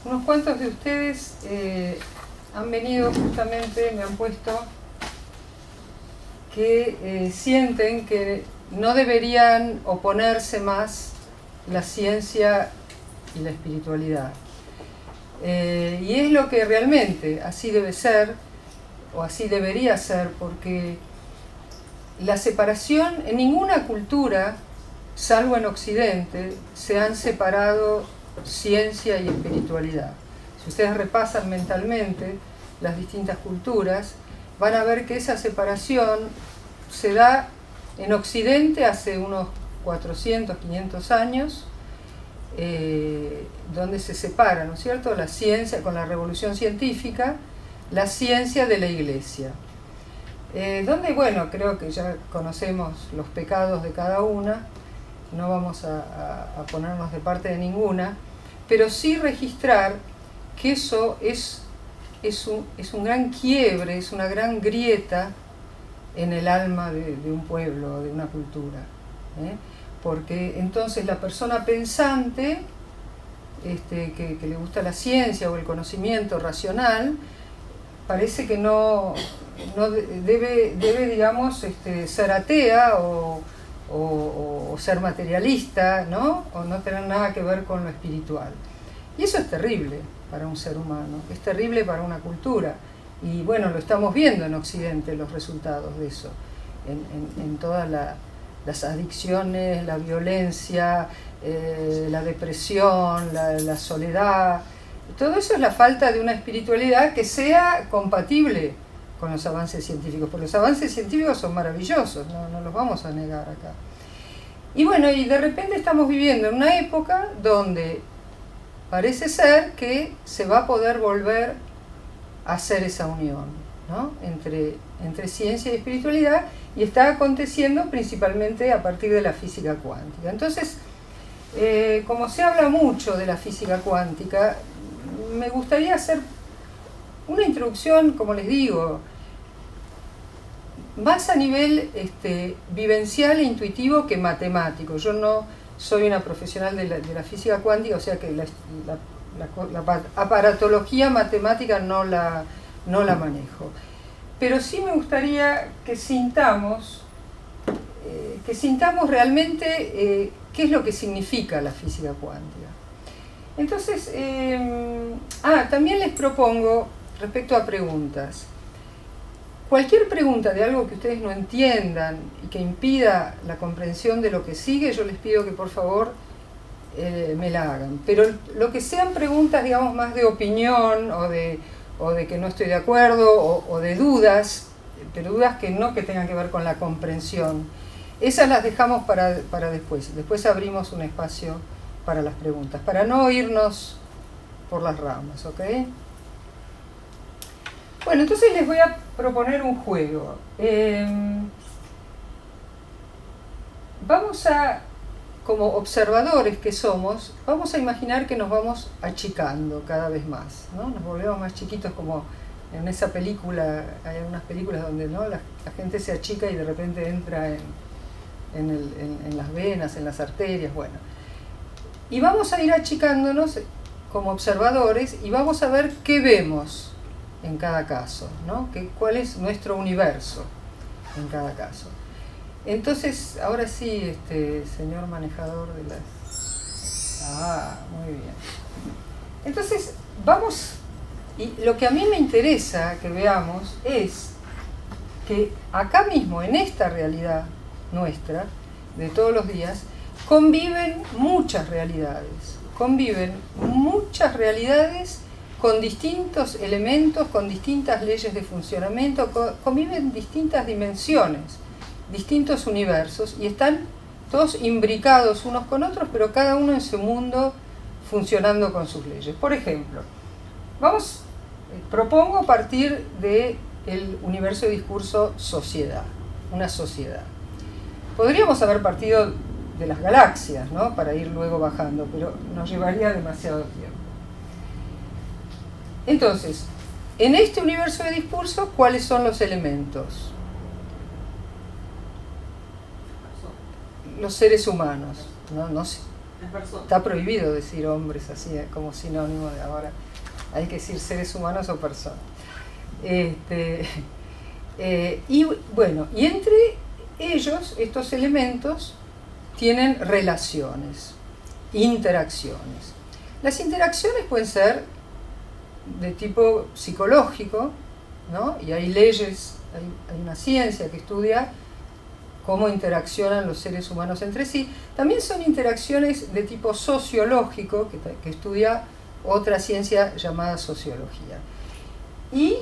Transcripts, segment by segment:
unos cuantos de ustedes han venido justamente, me han puesto que sienten que no deberían oponerse más la ciencia y la espiritualidad. Y es lo que realmente así debe ser, o así debería ser, porque la separación en ninguna cultura, salvo en Occidente, se han separado ciencia y espiritualidad. Si ustedes repasan mentalmente las distintas culturas, van a ver que esa separación se da en Occidente hace unos 400, 500 años, donde se separa, ¿no es cierto?, la ciencia con la revolución científica, la ciencia de la Iglesia. Donde, bueno, creo que ya conocemos los pecados de cada una, no vamos a ponernos de parte de ninguna, pero sí registrar que eso es un gran quiebre, es una gran grieta en el alma de un pueblo, de una cultura. Porque entonces la persona pensante, que le gusta la ciencia o el conocimiento racional, parece que no debe, digamos, ser atea o ser materialista, ¿no? O no tener nada que ver con lo espiritual. Y eso es terrible para un ser humano, es terrible para una cultura. Y bueno, lo estamos viendo en Occidente, los resultados de eso, en todas las adicciones, la violencia, la depresión, la soledad. Todo eso es la falta de una espiritualidad que sea compatible con los avances científicos, porque los avances científicos son maravillosos, no los vamos a negar acá. Y bueno, y de repente estamos viviendo en una época donde parece ser que se va a poder volver a hacer esa unión, ¿no?, entre ciencia y espiritualidad, y está aconteciendo principalmente a partir de la física cuántica. Entonces, como se habla mucho de la física cuántica, me gustaría hacer una introducción, como les digo, más a nivel vivencial e intuitivo que matemático. Yo no soy una profesional de la física cuántica, o sea que la aparatología matemática no la manejo. Pero sí me gustaría que sintamos realmente qué es lo que significa la física cuántica. Entonces, también les propongo, respecto a preguntas, cualquier pregunta de algo que ustedes no entiendan y que impida la comprensión de lo que sigue, yo les pido que por favor me la hagan. Pero lo que sean preguntas, digamos, más de opinión o de que no estoy de acuerdo o de dudas, pero dudas que tengan que ver con la comprensión, esas las dejamos para después. Después abrimos un espacio para las preguntas, para no irnos por las ramas, ¿ok? Bueno, entonces les voy a proponer un juego. Vamos a, como observadores que somos, vamos a imaginar que nos vamos achicando cada vez más, ¿no? Nos volvemos más chiquitos, como en esa película, hay algunas películas donde, ¿no?, la gente se achica y de repente entra en las venas, en las arterias, bueno. Y vamos a ir achicándonos como observadores y vamos a ver qué vemos en cada caso, ¿no? ¿Cuál es nuestro universo en cada caso? Entonces, ahora sí, señor manejador de las... muy bien. Entonces, vamos, y lo que a mí me interesa que veamos es que acá mismo, en esta realidad nuestra, de todos los días, conviven muchas realidades con distintos elementos, con distintas leyes de funcionamiento, conviven distintas dimensiones, distintos universos, y están todos imbricados unos con otros, pero cada uno en su mundo funcionando con sus leyes. Por ejemplo, propongo partir del universo de discurso sociedad, una sociedad. Podríamos haber partido de las galaxias, ¿no?, para ir luego bajando, pero nos llevaría demasiado tiempo. Entonces, en este universo de discurso, ¿cuáles son los elementos? Los seres humanos, ¿no? Está prohibido decir hombres así como sinónimo de ahora. Hay que decir seres humanos o personas. Y bueno, y entre ellos, estos elementos tienen relaciones, interacciones. Las interacciones pueden ser de tipo psicológico, ¿no? Y hay leyes, hay una ciencia que estudia cómo interaccionan los seres humanos entre sí. También son interacciones de tipo sociológico, que estudia otra ciencia llamada sociología. Y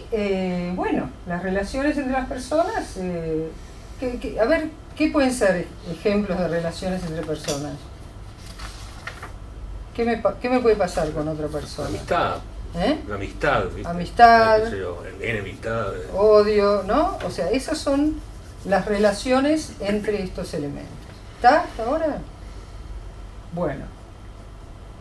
bueno, las relaciones entre las personas, a ver, ¿qué pueden ser ejemplos de relaciones entre personas? ¿Qué me puede pasar con otra persona? Amistad. La amistad, ¿viste? Amistad, enemistad. Odio, ¿no? O sea, esas son las relaciones entre estos elementos. ¿Está hasta ahora? Bueno,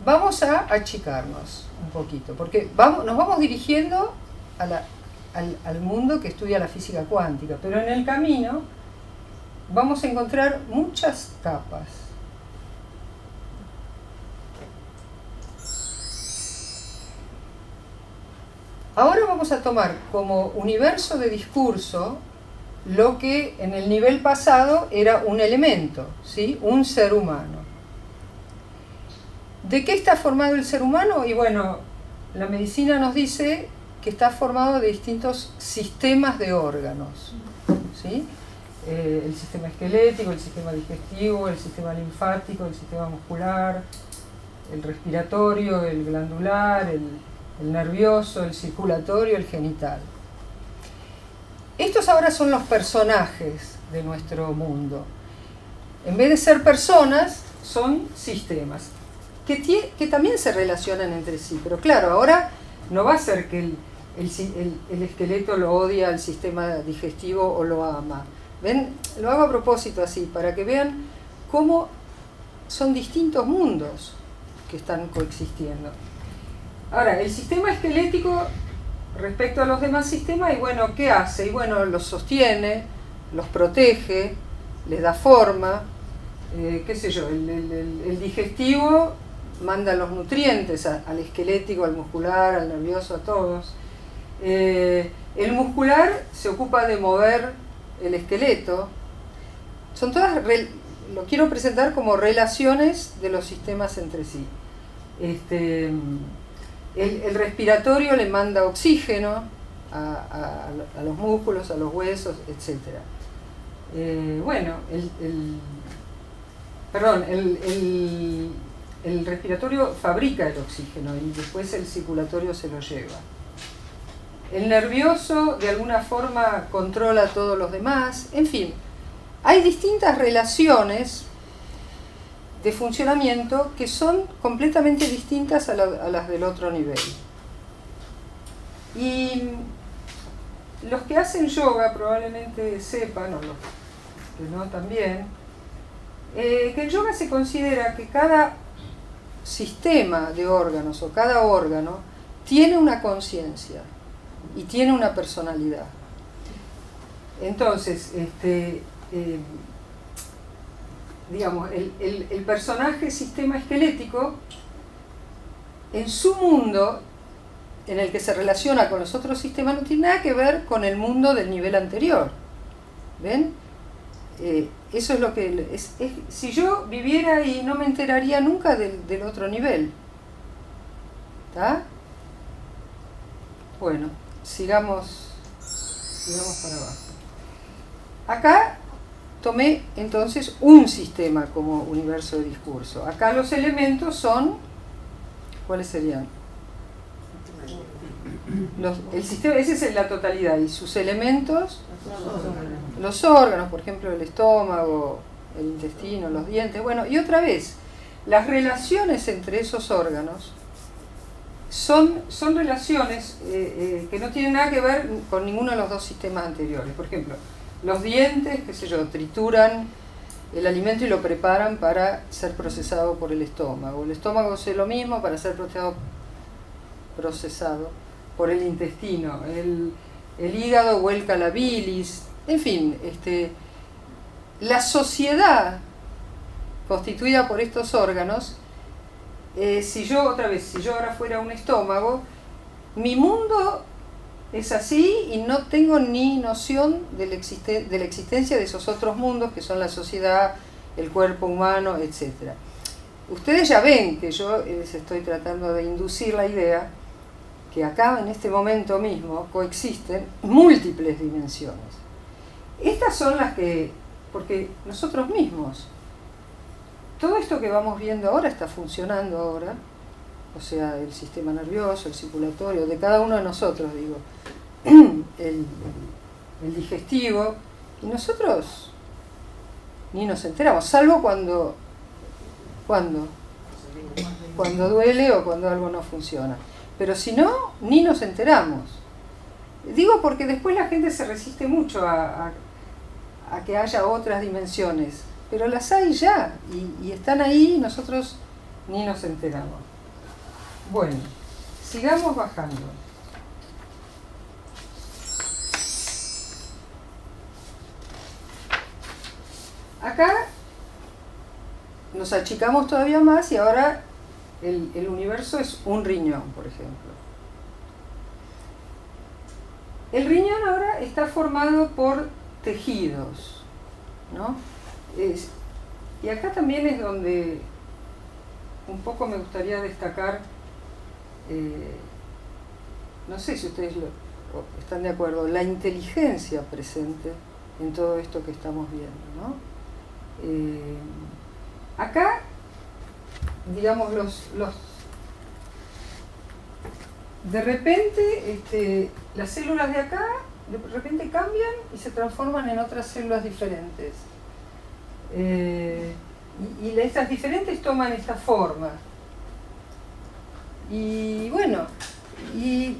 vamos a achicarnos un poquito, porque nos vamos dirigiendo al mundo que estudia la física cuántica, pero en el camino vamos a encontrar muchas capas. Ahora vamos a tomar como universo de discurso lo que en el nivel pasado era un elemento, ¿sí? Un ser humano. ¿De qué está formado el ser humano? Y bueno, la medicina nos dice que está formado de distintos sistemas de órganos, ¿sí? El sistema esquelético, el sistema digestivo, el sistema linfático, el sistema muscular, el respiratorio, el glandular, el nervioso, el circulatorio, el genital. Estos ahora son los personajes de nuestro mundo. En vez de ser personas, son sistemas que también se relacionan entre sí. Pero claro, ahora no va a ser que el esqueleto lo odia al sistema digestivo o lo ama. ¿Ven? Lo hago a propósito así, para que vean cómo son distintos mundos que están coexistiendo. Ahora, el sistema esquelético respecto a los demás sistemas, y bueno, ¿qué hace? Y bueno, los sostiene, los protege, les da forma, qué sé yo, el digestivo manda los nutrientes al esquelético, al muscular, al nervioso, a todos. El muscular se ocupa de mover el esqueleto. Son todas, lo quiero presentar como relaciones de los sistemas entre sí. El respiratorio le manda oxígeno a los músculos, a los huesos, etc. Bueno, el respiratorio fabrica el oxígeno y después el circulatorio se lo lleva. El nervioso de alguna forma controla a todos los demás. En fin, hay distintas relaciones de funcionamiento que son completamente distintas a las del otro nivel. Y los que hacen yoga probablemente sepan, o los que no también, que en yoga se considera que cada sistema de órganos o cada órgano tiene una conciencia y tiene una personalidad. Entonces, digamos, el personaje sistema esquelético, en su mundo, en el que se relaciona con los otros sistemas, no tiene nada que ver con el mundo del nivel anterior. ¿Ven? Eso es lo que... si yo viviera ahí, no me enteraría nunca del otro nivel. ¿Está? Bueno, sigamos para abajo. Acá tomé entonces un sistema como universo de discurso. Acá los elementos son, ¿cuáles serían? El sistema, ese es la totalidad, y sus elementos, los órganos, por ejemplo el estómago, el intestino, los dientes. Bueno, y otra vez, las relaciones entre esos órganos son relaciones que no tienen nada que ver con ninguno de los dos sistemas anteriores. Por ejemplo, los dientes, qué sé yo, trituran el alimento y lo preparan para ser procesado por el estómago. El estómago hace lo mismo para ser procesado por el intestino. El hígado vuelca la bilis. En fin, la sociedad constituida por estos órganos si yo ahora fuera un estómago, mi mundo es así y no tengo ni noción de la existencia de esos otros mundos que son la sociedad, el cuerpo humano, etc. Ustedes ya ven que yo les estoy tratando de inducir la idea que acá en este momento mismo coexisten múltiples dimensiones. Estas son las que, porque nosotros mismos, todo esto que vamos viendo ahora está funcionando ahora, o sea, el sistema nervioso, el circulatorio, de cada uno de nosotros, digo, el digestivo, y nosotros ni nos enteramos, salvo cuando duele o cuando algo no funciona. Pero si no, ni nos enteramos. Digo porque después la gente se resiste mucho a que haya otras dimensiones, pero las hay ya, y están ahí y nosotros ni nos enteramos. Bueno, sigamos bajando. Acá nos achicamos todavía más y ahora el universo es un riñón, por ejemplo. El riñón ahora está formado por tejidos, ¿no? Y acá también es donde un poco me gustaría destacar, no sé si ustedes están de acuerdo, la inteligencia presente en todo esto que estamos viendo, ¿no? Acá, digamos, de repente las células de acá de repente cambian y se transforman en otras células diferentes. Y estas diferentes toman esta forma. Y bueno, y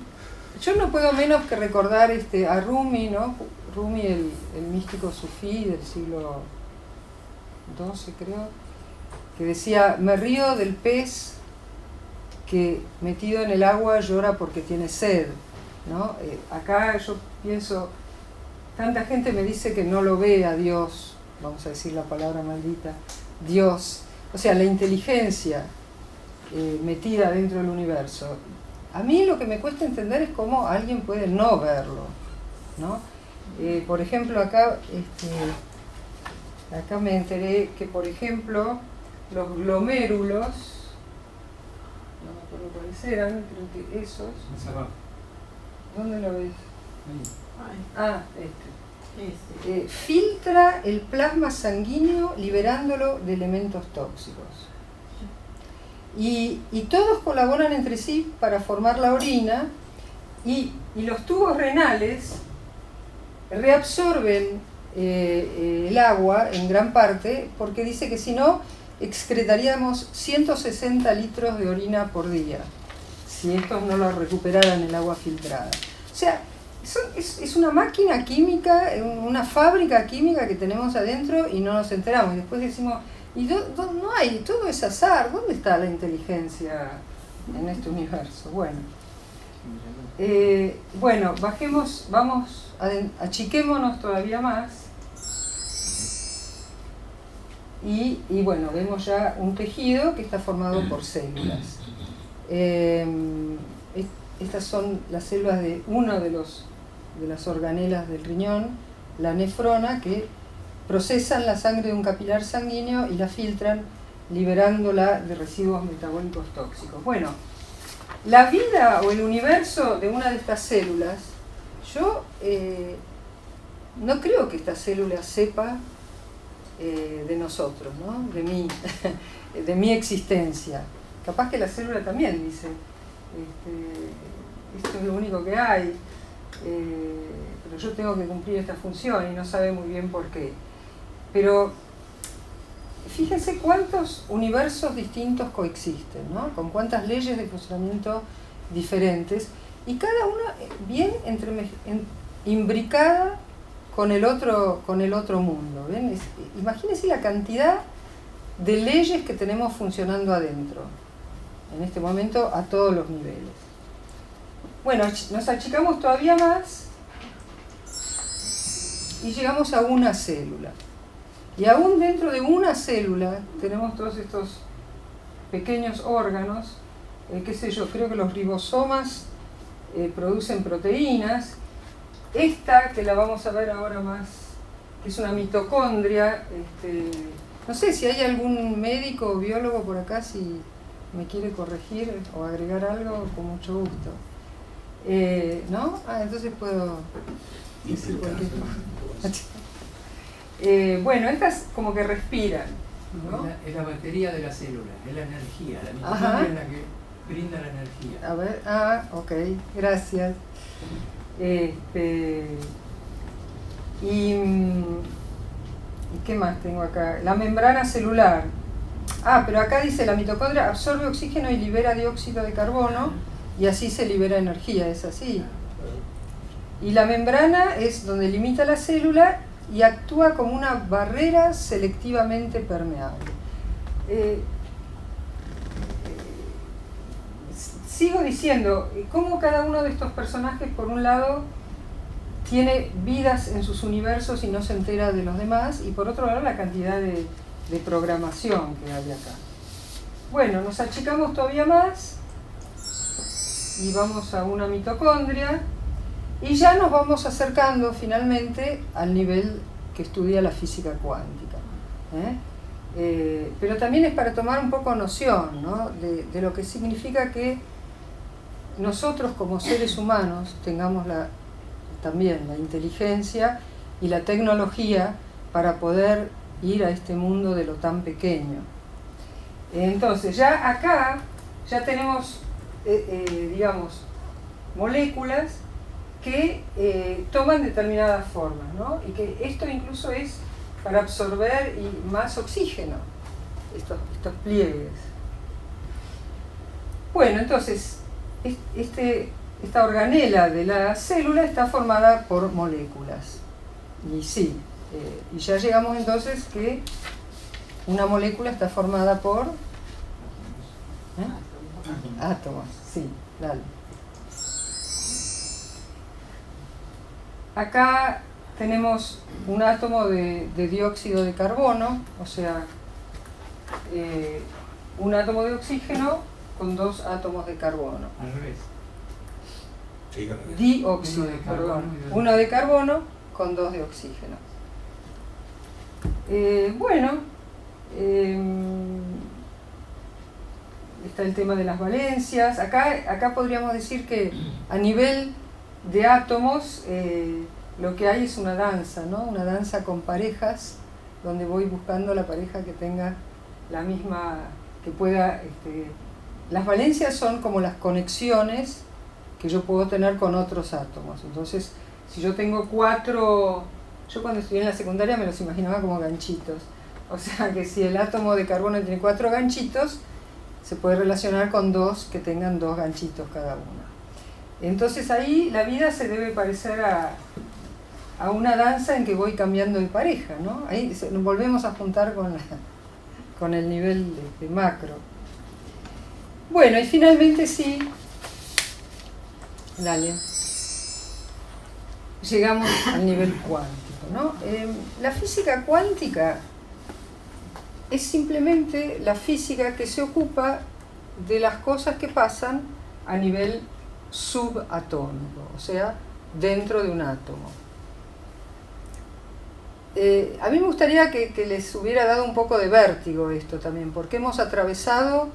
yo no puedo menos que recordar a Rumi, ¿no? Rumi, el místico sufí del siglo XII, creo, que decía: me río del pez que metido en el agua llora porque tiene sed, ¿no? Acá yo pienso, tanta gente me dice que no lo ve a Dios, vamos a decir la palabra maldita, Dios, o sea, la inteligencia metida dentro del universo. A mí lo que me cuesta entender es cómo alguien puede no verlo, ¿no? Por ejemplo, acá me enteré que, por ejemplo, los glomérulos, no me acuerdo cuáles eran, creo que esos. ¿Dónde lo ves? Ah, filtra el plasma sanguíneo liberándolo de elementos tóxicos. Y todos colaboran entre sí para formar la orina, y los tubos renales reabsorben el agua en gran parte, porque dice que si no excretaríamos 160 litros de orina por día si estos no lo recuperaran el agua filtrada. O sea, es una máquina química, una fábrica química que tenemos adentro y no nos enteramos. Y después decimos, y no hay, todo es azar, ¿dónde está la inteligencia en este universo? Bueno, bajemos, achiquémonos todavía más. Y bueno, vemos ya un tejido que está formado por células. Estas son las células de una de las organelas del riñón, la nefrona, que procesan la sangre de un capilar sanguíneo y la filtran, liberándola de residuos metabólicos tóxicos. Bueno, la vida o el universo de una de estas células, yo no creo que esta célula sepa de nosotros, ¿no? de mi existencia. Capaz que la célula también dice, esto es lo único que hay, pero yo tengo que cumplir esta función y no sabe muy bien por qué. Pero fíjense cuántos universos distintos coexisten, ¿no? Con cuántas leyes de funcionamiento diferentes, y cada una bien imbricada con el otro mundo. ¿Ven? Imagínense la cantidad de leyes que tenemos funcionando adentro, en este momento a todos los niveles. Bueno, nos achicamos todavía más y llegamos a una célula. Y aún dentro de una célula tenemos todos estos pequeños órganos, qué sé yo, creo que los ribosomas producen proteínas. Esta, que la vamos a ver ahora más, que es una mitocondria, no sé si hay algún médico o biólogo por acá, si me quiere corregir o agregar algo, con mucho gusto. ¿No? Entonces puedo decir cualquier cosa. Bueno, estas como que respiran, ¿no? Es la batería de la célula, es la energía, la mitocondria es la que brinda la energía. A ver, ok, gracias. ¿Y qué más tengo acá? La membrana celular. Pero acá dice la mitocondria absorbe oxígeno y libera dióxido de carbono y así se libera energía, es así. Y la membrana es donde limita la célula y actúa como una barrera selectivamente permeable. Sigo diciendo cómo cada uno de estos personajes, por un lado, tiene vidas en sus universos y no se entera de los demás, y por otro lado la cantidad de programación que hay acá. Bueno, nos achicamos todavía más y vamos a una mitocondria y ya nos vamos acercando finalmente al nivel que estudia la física cuántica. Pero también es para tomar un poco noción, ¿no? de lo que significa que nosotros como seres humanos tengamos también la inteligencia y la tecnología para poder ir a este mundo de lo tan pequeño. Entonces ya acá ya tenemos digamos moléculas que toman determinadas formas, ¿no? Y que esto incluso es para absorber más oxígeno, estos pliegues. Bueno, entonces esta organela de la célula está formada por moléculas. Y sí, y ya llegamos entonces que una molécula está formada por átomos. Sí, dale. Acá tenemos un átomo de dióxido de carbono, o sea, un átomo de oxígeno con 2 átomos de carbono. Al revés. Dióxido de carbono. Uno de carbono con 2 de oxígeno. Bueno, está el tema de las valencias. Acá podríamos decir que a nivel de átomos lo que hay es una danza, ¿no? Una danza con parejas, donde voy buscando la pareja que tenga la misma, que pueda... las valencias son como las conexiones que yo puedo tener con otros átomos. Entonces, si yo tengo 4... Yo cuando estudié en la secundaria me los imaginaba como ganchitos. O sea que si el átomo de carbono tiene 4 ganchitos, se puede relacionar con 2 que tengan 2 ganchitos cada uno. Entonces ahí la vida se debe parecer a una danza en que voy cambiando de pareja, ¿no? Ahí nos volvemos a juntar con el nivel de macro. Bueno, y finalmente sí, dale, llegamos al nivel cuántico, ¿no? La física cuántica es simplemente la física que se ocupa de las cosas que pasan a nivel subatómico, o sea, dentro de un átomo. A mí me gustaría que les hubiera dado un poco de vértigo esto también, porque hemos atravesado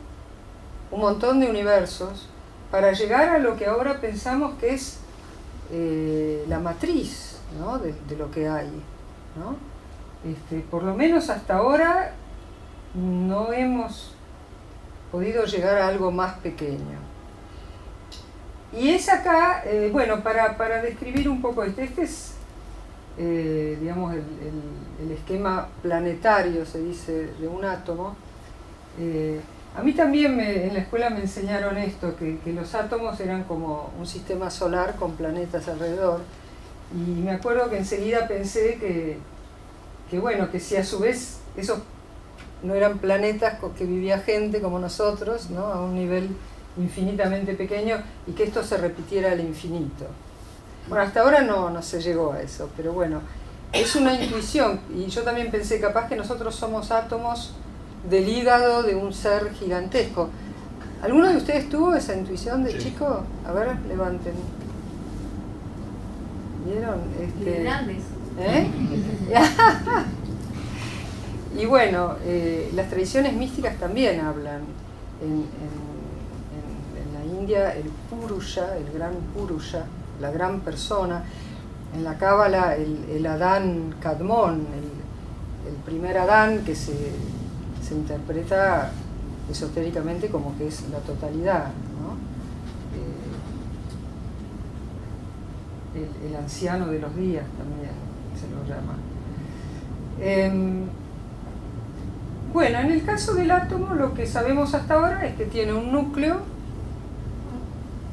un montón de universos para llegar a lo que ahora pensamos que es la matriz, ¿no? de lo que hay, ¿no? Por lo menos hasta ahora no hemos podido llegar a algo más pequeño. Y es acá, bueno, para describir un poco este es, digamos, el esquema planetario, se dice, de un átomo. A mí también en la escuela me enseñaron esto, que los átomos eran como un sistema solar con planetas alrededor, y me acuerdo que enseguida pensé que bueno, que si a su vez esos no eran planetas que vivía gente como nosotros, ¿no? A un nivel infinitamente pequeño, y que esto se repitiera al infinito. Bueno, hasta ahora no se llegó a eso, pero bueno, es una intuición, y yo también pensé, capaz que nosotros somos átomos del hígado de un ser gigantesco. ¿Alguno de ustedes tuvo esa intuición de chico? A ver, levanten. ¿Vieron? Grandes. Y bueno, las tradiciones místicas también hablan. En la India, el Purusha, el gran Purusha, la gran persona. En la Cábala, el Adán Kadmon, el primer Adán, que se interpreta esotéricamente como que es la totalidad, ¿no? El anciano de los días también se lo llama. Bueno, en el caso del átomo lo que sabemos hasta ahora es que tiene un núcleo,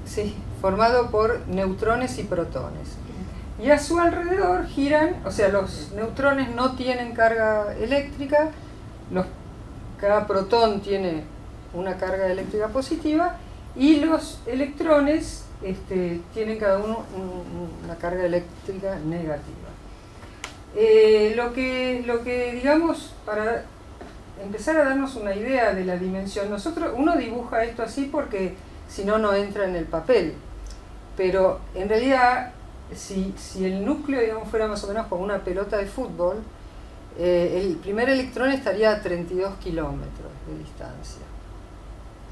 sí, formado por neutrones y protones. Y a su alrededor giran, o sea, los neutrones no tienen carga eléctrica, cada protón tiene una carga eléctrica positiva y los electrones tienen cada uno una carga eléctrica negativa. Lo que digamos, para empezar a darnos una idea de la dimensión, uno dibuja esto así porque si no, no entra en el papel, pero en realidad si el núcleo, digamos, fuera más o menos como una pelota de fútbol, el primer electrón estaría a 32 kilómetros de distancia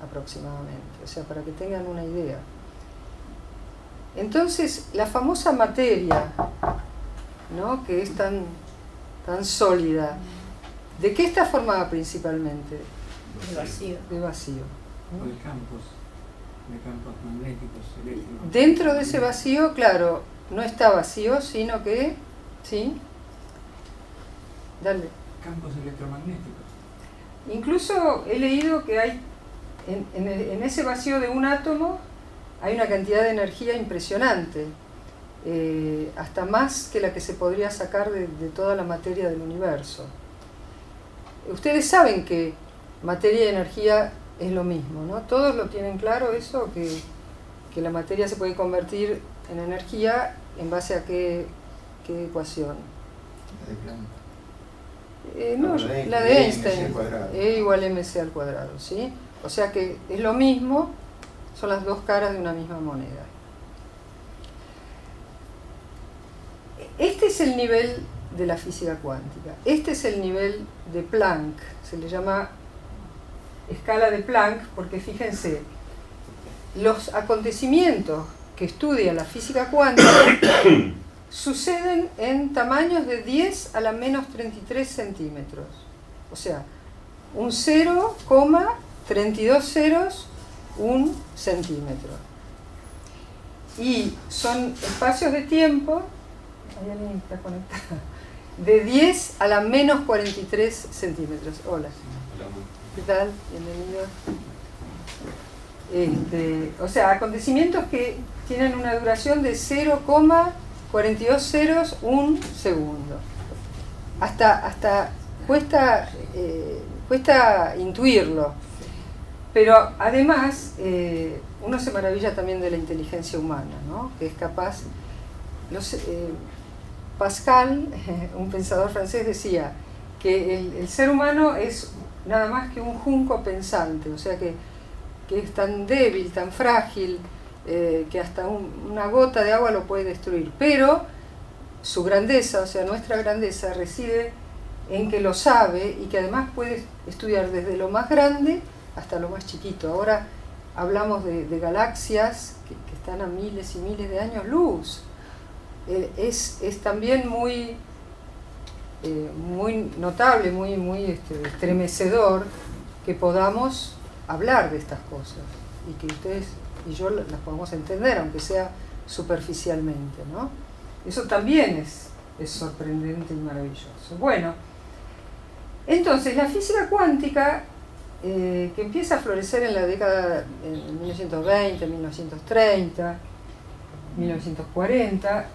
aproximadamente, o sea, para que tengan una idea. Entonces, la famosa materia, ¿no?, que es tan sólida, ¿de qué está formada principalmente? De vacío. De vacío, ¿no? De campos magnéticos, eléctricos. Dentro de ese vacío, claro, no está vacío, sino que, ¿sí? Dale. Campos electromagnéticos. Incluso he leído que hay, en ese vacío de un átomo, hay una cantidad de energía impresionante, hasta más que la que se podría sacar de toda la materia del universo. Ustedes saben que materia y energía es lo mismo, ¿no? Todos lo tienen claro eso, que la materia se puede convertir en energía en base a qué ecuación. No, la de Einstein, E igual mc al cuadrado, ¿sí? O sea que es lo mismo, son las dos caras de una misma moneda. Este es el nivel de la física cuántica. Este es el nivel de Planck, se le llama escala de Planck porque fíjense, los acontecimientos que estudia la física cuántica suceden en tamaños de 10 a la menos 33 centímetros. O sea, un 0,32 ceros, un centímetro. Y son espacios de tiempo, ¿hay alguien que está conectado? De 10 a la menos 43 centímetros. Hola. ¿Qué tal? Bienvenido. O sea, acontecimientos que tienen una duración de 0,42 ceros, un segundo. Hasta cuesta intuirlo. Pero además, uno se maravilla también de la inteligencia humana, ¿no?, que es capaz. Pascal, un pensador francés, decía que el ser humano es nada más que un junco pensante, o sea que es tan débil, tan frágil, que hasta una gota de agua lo puede destruir. Pero su grandeza, o sea, nuestra grandeza, reside en que lo sabe y que además puede estudiar desde lo más grande hasta lo más chiquito. Ahora hablamos de galaxias que están a miles y miles de años luz. Es también muy notable, muy estremecedor que podamos hablar de estas cosas y que ustedes y yo las podamos entender, aunque sea superficialmente, ¿no? Eso también es sorprendente y maravilloso. Bueno, entonces la física cuántica, que empieza a florecer en la década de 1920, 1930, 1940,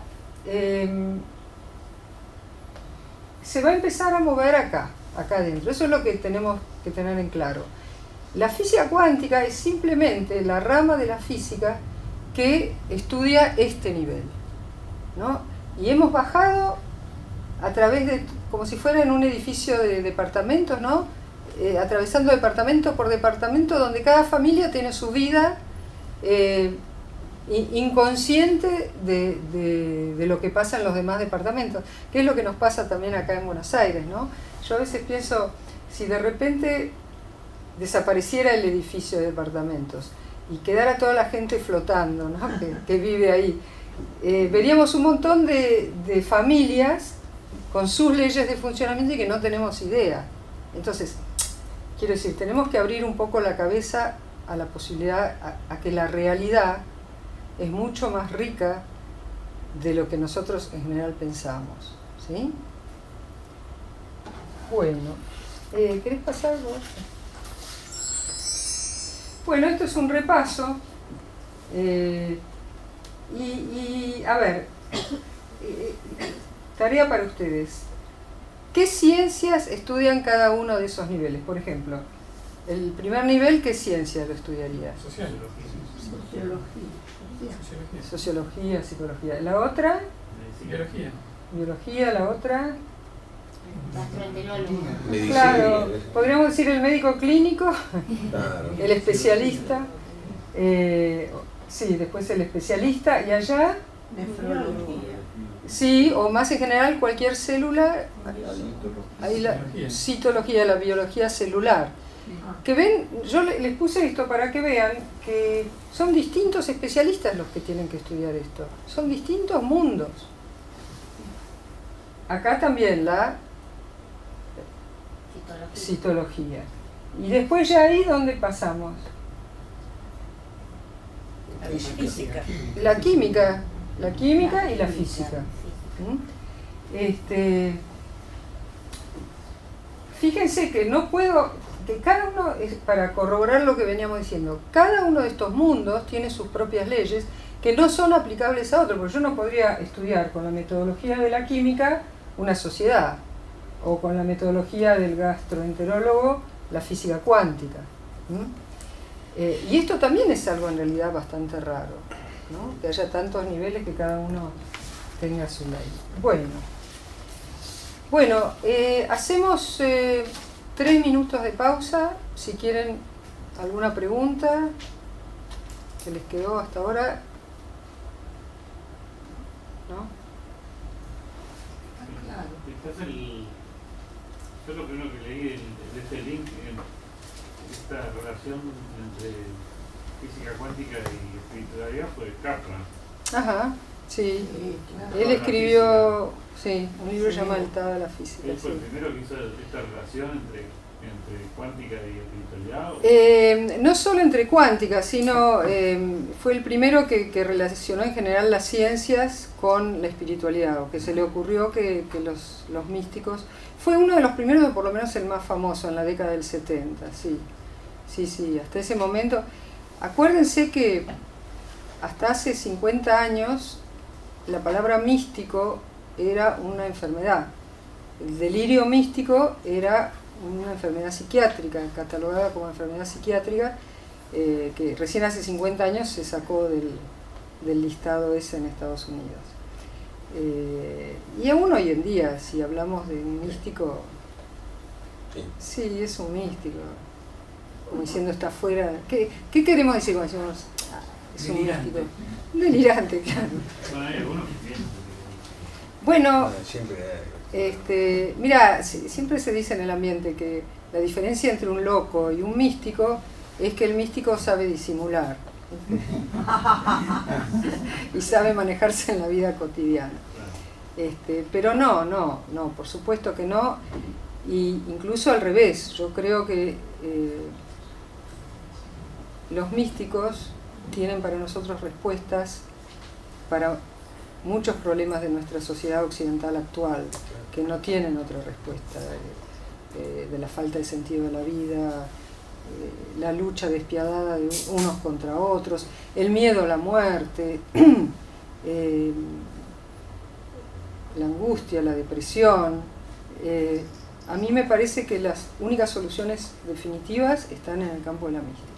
se va a empezar a mover acá adentro. Eso es lo que tenemos que tener en claro. La física cuántica es simplemente la rama de la física que estudia este nivel, ¿no? Y hemos bajado a través de, como si fuera en un edificio de departamentos, ¿no?, atravesando departamento por departamento, donde cada familia tiene su vida inconsciente de lo que pasa en los demás departamentos, que es lo que nos pasa también acá en Buenos Aires, ¿no? Yo a veces pienso, si de repente desapareciera el edificio de departamentos y quedara toda la gente flotando, ¿no? que vive ahí, veríamos un montón de familias con sus leyes de funcionamiento y que no tenemos idea. Entonces, quiero decir, tenemos que abrir un poco la cabeza a la posibilidad, a que la realidad es mucho más rica de lo que nosotros en general pensamos, ¿sí? Bueno, ¿querés pasar vos? Bueno, esto es un repaso. A ver, tarea para ustedes. ¿Qué ciencias estudian cada uno de esos niveles? Por ejemplo, el primer nivel, ¿qué ciencia lo estudiaría? Sociología, psicología. ¿La otra? Biología, la otra. Medicina. Claro, podríamos decir el médico clínico, Claro. el especialista. Sí, después el especialista. ¿Y allá? Nefrología. Sí, o más en general cualquier célula. Ahí la citología, la biología celular. Que ven, yo les puse esto para que vean que son distintos especialistas los que tienen que estudiar esto. Son distintos mundos. Acá también la citología. Y después ya ahí, ¿dónde pasamos? La física. La química y la física. Fíjense que no puedo, que cada uno, para corroborar lo que veníamos diciendo, cada uno de estos mundos tiene sus propias leyes que no son aplicables a otro, porque yo no podría estudiar con la metodología de la química una sociedad, o con la metodología del gastroenterólogo la física cuántica. Y esto también es algo en realidad bastante raro, ¿no? Que haya tantos niveles que cada uno tenga su ley. Bueno, hacemos 3 minutos de pausa, si quieren alguna pregunta que les quedó hasta ahora. ¿No? Yo lo primero que leí de este link, esta relación entre física cuántica y espiritualidad fue Kaplan. Ajá, sí. Él escribió, sí, un libro llamado El Estado de la Física. ¿Él fue el primero que hizo esta relación entre cuántica y espiritualidad? No solo entre cuántica, sino fue el primero que relacionó en general las ciencias con la espiritualidad, o que se le ocurrió que los místicos... Fue uno de los primeros, o por lo menos el más famoso, en la década del 70, sí, hasta ese momento. Acuérdense que hasta hace 50 años la palabra místico era una enfermedad. El delirio místico era una enfermedad psiquiátrica, catalogada como enfermedad psiquiátrica, que recién hace 50 años se sacó del listado ese en Estados Unidos. Y aún hoy en día, si hablamos de un místico, sí, es un místico, como diciendo está fuera. ¿Qué queremos decir cuando decimos es un místico? Un delirante, claro. Bueno, hay algunos que piensan. Bueno, Siempre mira, siempre se dice en el ambiente que la diferencia entre un loco y un místico es que el místico sabe disimular y sabe manejarse en la vida cotidiana. Pero no, por supuesto que no, y incluso al revés. Yo creo que los místicos tienen para nosotros respuestas para muchos problemas de nuestra sociedad occidental actual, que no tienen otra respuesta, de la falta de sentido de la vida, la lucha despiadada de unos contra otros, el miedo a la muerte, la angustia, la depresión. A mí me parece que las únicas soluciones definitivas están en el campo de la mística.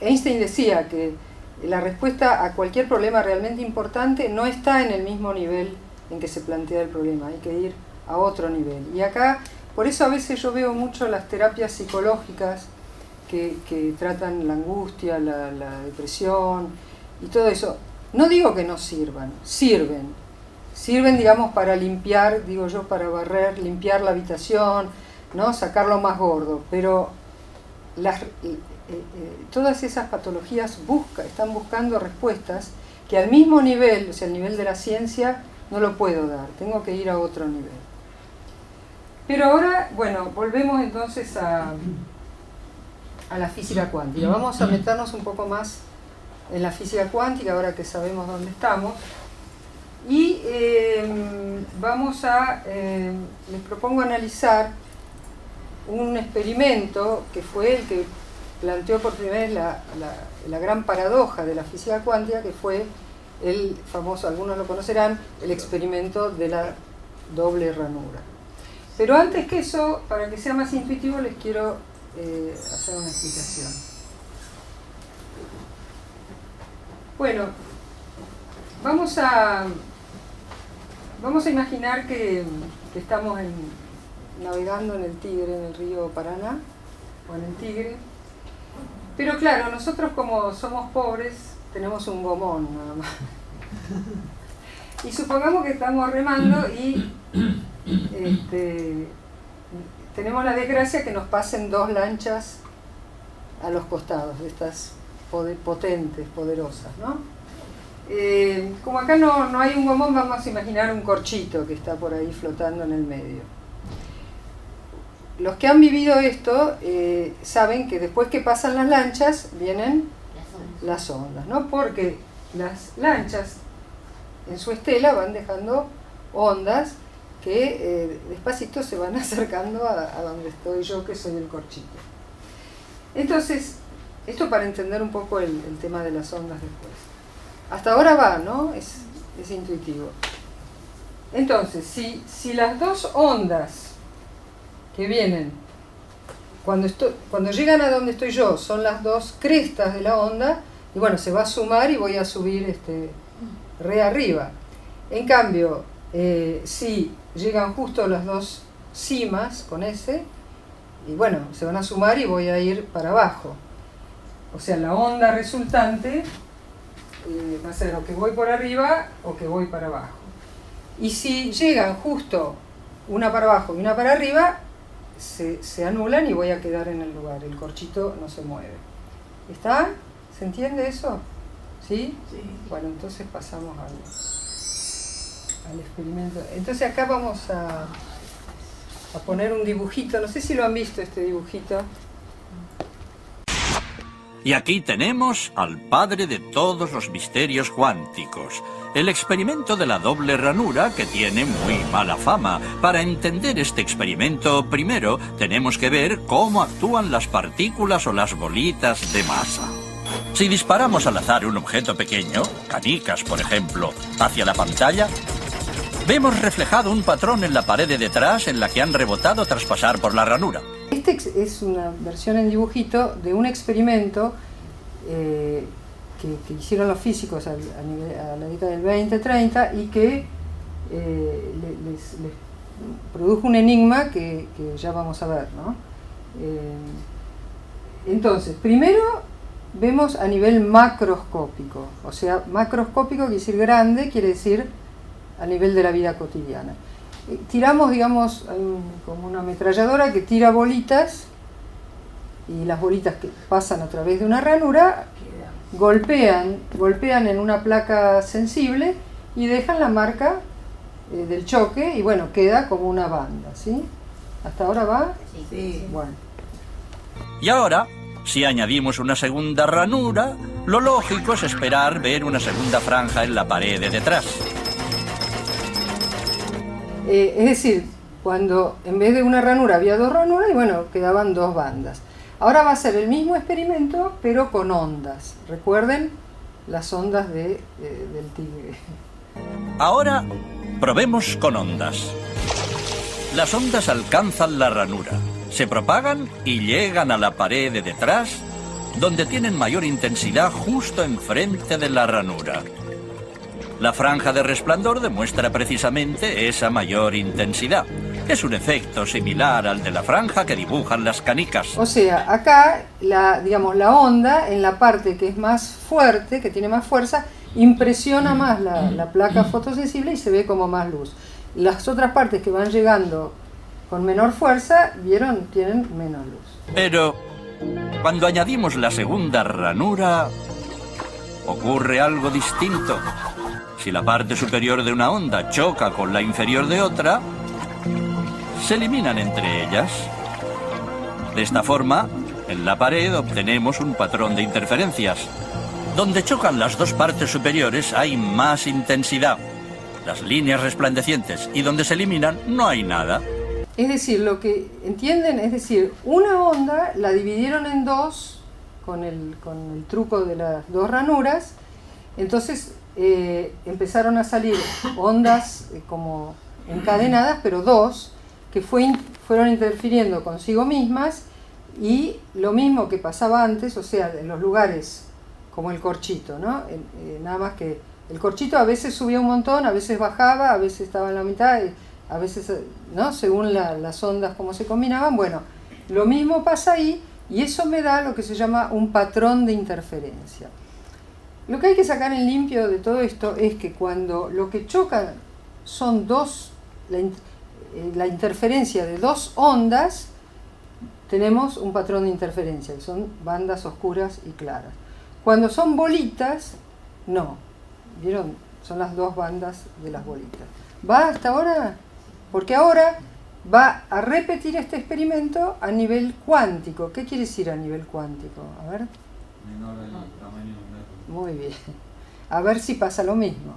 Einstein decía que la respuesta a cualquier problema realmente importante no está en el mismo nivel en que se plantea el problema, hay que ir a otro nivel. Y acá Por eso a veces yo veo mucho las terapias psicológicas que tratan la angustia, la depresión y todo eso. No digo que no sirvan, sirven, digamos, para limpiar, digo yo, para barrer, limpiar la habitación, ¿no? Sacarlo más gordo, pero todas esas patologías están buscando respuestas que al mismo nivel, o sea, al nivel de la ciencia, no lo puedo dar, tengo que ir a otro nivel. Pero ahora, bueno, volvemos entonces a la física cuántica. Vamos a meternos un poco más en la física cuántica, ahora que sabemos dónde estamos. Y les propongo analizar un experimento que fue el que planteó por primera vez la gran paradoja de la física cuántica, que fue el famoso, algunos lo conocerán, el experimento de la doble ranura. Pero antes que eso, para que sea más intuitivo, les quiero hacer una explicación. Bueno, vamos a imaginar que estamos navegando en el Tigre, en el río Paraná, o en el Tigre. Pero claro, nosotros como somos pobres, tenemos un gomón nada más. Y supongamos que estamos remando y tenemos la desgracia que nos pasen dos lanchas a los costados, de estas potentes, poderosas, ¿no? Como acá no hay un gomón, vamos a imaginar un corchito que está por ahí flotando en el medio. Los que han vivido esto saben que después que pasan las lanchas vienen las ondas, ¿no? Porque las lanchas en su estela van dejando ondas que despacito se van acercando a donde estoy yo, que soy el corchito. Entonces, esto para entender un poco el tema de las ondas después. Hasta ahora va, ¿no? Es intuitivo. Entonces, si las dos ondas que vienen, cuando llegan a donde estoy yo, son las dos crestas de la onda, y bueno, se va a sumar y voy a subir re arriba. En cambio, si llegan justo las dos cimas con S, y bueno, se van a sumar y voy a ir para abajo. O sea, la onda resultante va a ser o que voy por arriba o que voy para abajo. Y si llegan justo una para abajo y una para arriba, se anulan y voy a quedar en el lugar. El corchito no se mueve. ¿Está? ¿Se entiende eso? ¿Sí? Sí. Bueno, entonces pasamos al experimento. Entonces acá vamos a poner un dibujito. No sé si lo han visto este dibujito. Y aquí tenemos al padre de todos los misterios cuánticos, el experimento de la doble ranura, que tiene muy mala fama. Para entender este experimento, primero tenemos que ver cómo actúan las partículas o las bolitas de masa. Si disparamos al azar un objeto pequeño, canicas por ejemplo, hacia la pantalla, vemos reflejado un patrón en la pared de detrás en la que han rebotado tras pasar por la ranura. Este es una versión en dibujito de un experimento que hicieron los físicos a la década del 20-30 y que les produjo un enigma que ya vamos a ver, ¿no? Entonces, primero vemos a nivel macroscópico, o sea, macroscópico quiere decir grande, quiere decir a nivel de la vida cotidiana. Tiramos, digamos, como una ametralladora que tira bolitas, y las bolitas que pasan a través de una ranura golpean en una placa sensible y dejan la marca del choque, y bueno, queda como una banda, ¿sí? ¿Hasta ahora va? Sí. Bueno. Y ahora, si añadimos una segunda ranura, lo lógico es esperar ver una segunda franja en la pared de detrás. Es decir, cuando en vez de una ranura había dos ranuras, y bueno, quedaban dos bandas. Ahora va a ser el mismo experimento, pero con ondas. Recuerden las ondas del tigre. Ahora, probemos con ondas. Las ondas alcanzan la ranura, se propagan y llegan a la pared de detrás, donde tienen mayor intensidad justo enfrente de la ranura. La franja de resplandor demuestra precisamente esa mayor intensidad. Es un efecto similar al de la franja que dibujan las canicas. O sea, acá, digamos, la onda, en la parte que es más fuerte, que tiene más fuerza, impresiona más la placa fotosensible y se ve como más luz. Las otras partes que van llegando con menor fuerza, ¿vieron? Tienen menos luz. Pero cuando añadimos la segunda ranura, ocurre algo distinto. Si la parte superior de una onda choca con la inferior de otra, se eliminan entre ellas. De esta forma, en la pared obtenemos un patrón de interferencias. Donde chocan las dos partes superiores hay más intensidad, las líneas resplandecientes, y donde se eliminan no hay nada. Es decir, lo que entienden, es decir, una onda la dividieron en dos con el truco de las dos ranuras, entonces empezaron a salir ondas como encadenadas, pero dos, que fueron interfiriendo consigo mismas, y lo mismo que pasaba antes, o sea, en los lugares como el corchito, ¿no? Nada más que el corchito a veces subía un montón, a veces bajaba, a veces estaba en la mitad, a veces, ¿no? Según las ondas como se combinaban. Bueno, lo mismo pasa ahí, y eso me da lo que se llama un patrón de interferencia. Lo que hay que sacar en limpio de todo esto es que cuando lo que choca son la interferencia de dos ondas, tenemos un patrón de interferencia, que son bandas oscuras y claras. Cuando son bolitas, no. ¿Vieron? Son las dos bandas de las bolitas. ¿Va hasta ahora? Porque ahora va a repetir este experimento a nivel cuántico. ¿Qué quiere decir a nivel cuántico? A ver. Menor al tamaño de un átomo. Muy bien. A ver si pasa lo mismo.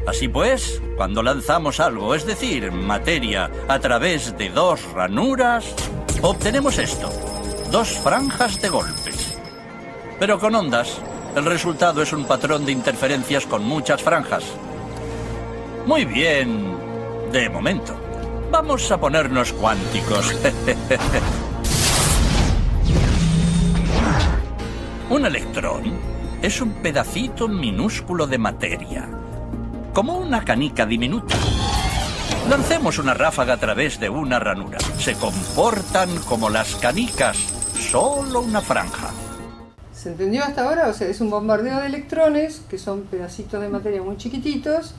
Así pues, cuando lanzamos algo, es decir, materia, a través de dos ranuras, obtenemos esto, dos franjas de golpes. Pero con ondas, el resultado es un patrón de interferencias con muchas franjas. Muy bien, de momento. Vamos a ponernos cuánticos. Un electrón es un pedacito minúsculo de materia, como una canica diminuta. Lancemos una ráfaga a través de una ranura. Se comportan como las canicas, solo una franja. ¿Se entendió hasta ahora? O sea, es un bombardeo de electrones, que son pedacitos de materia muy chiquititos,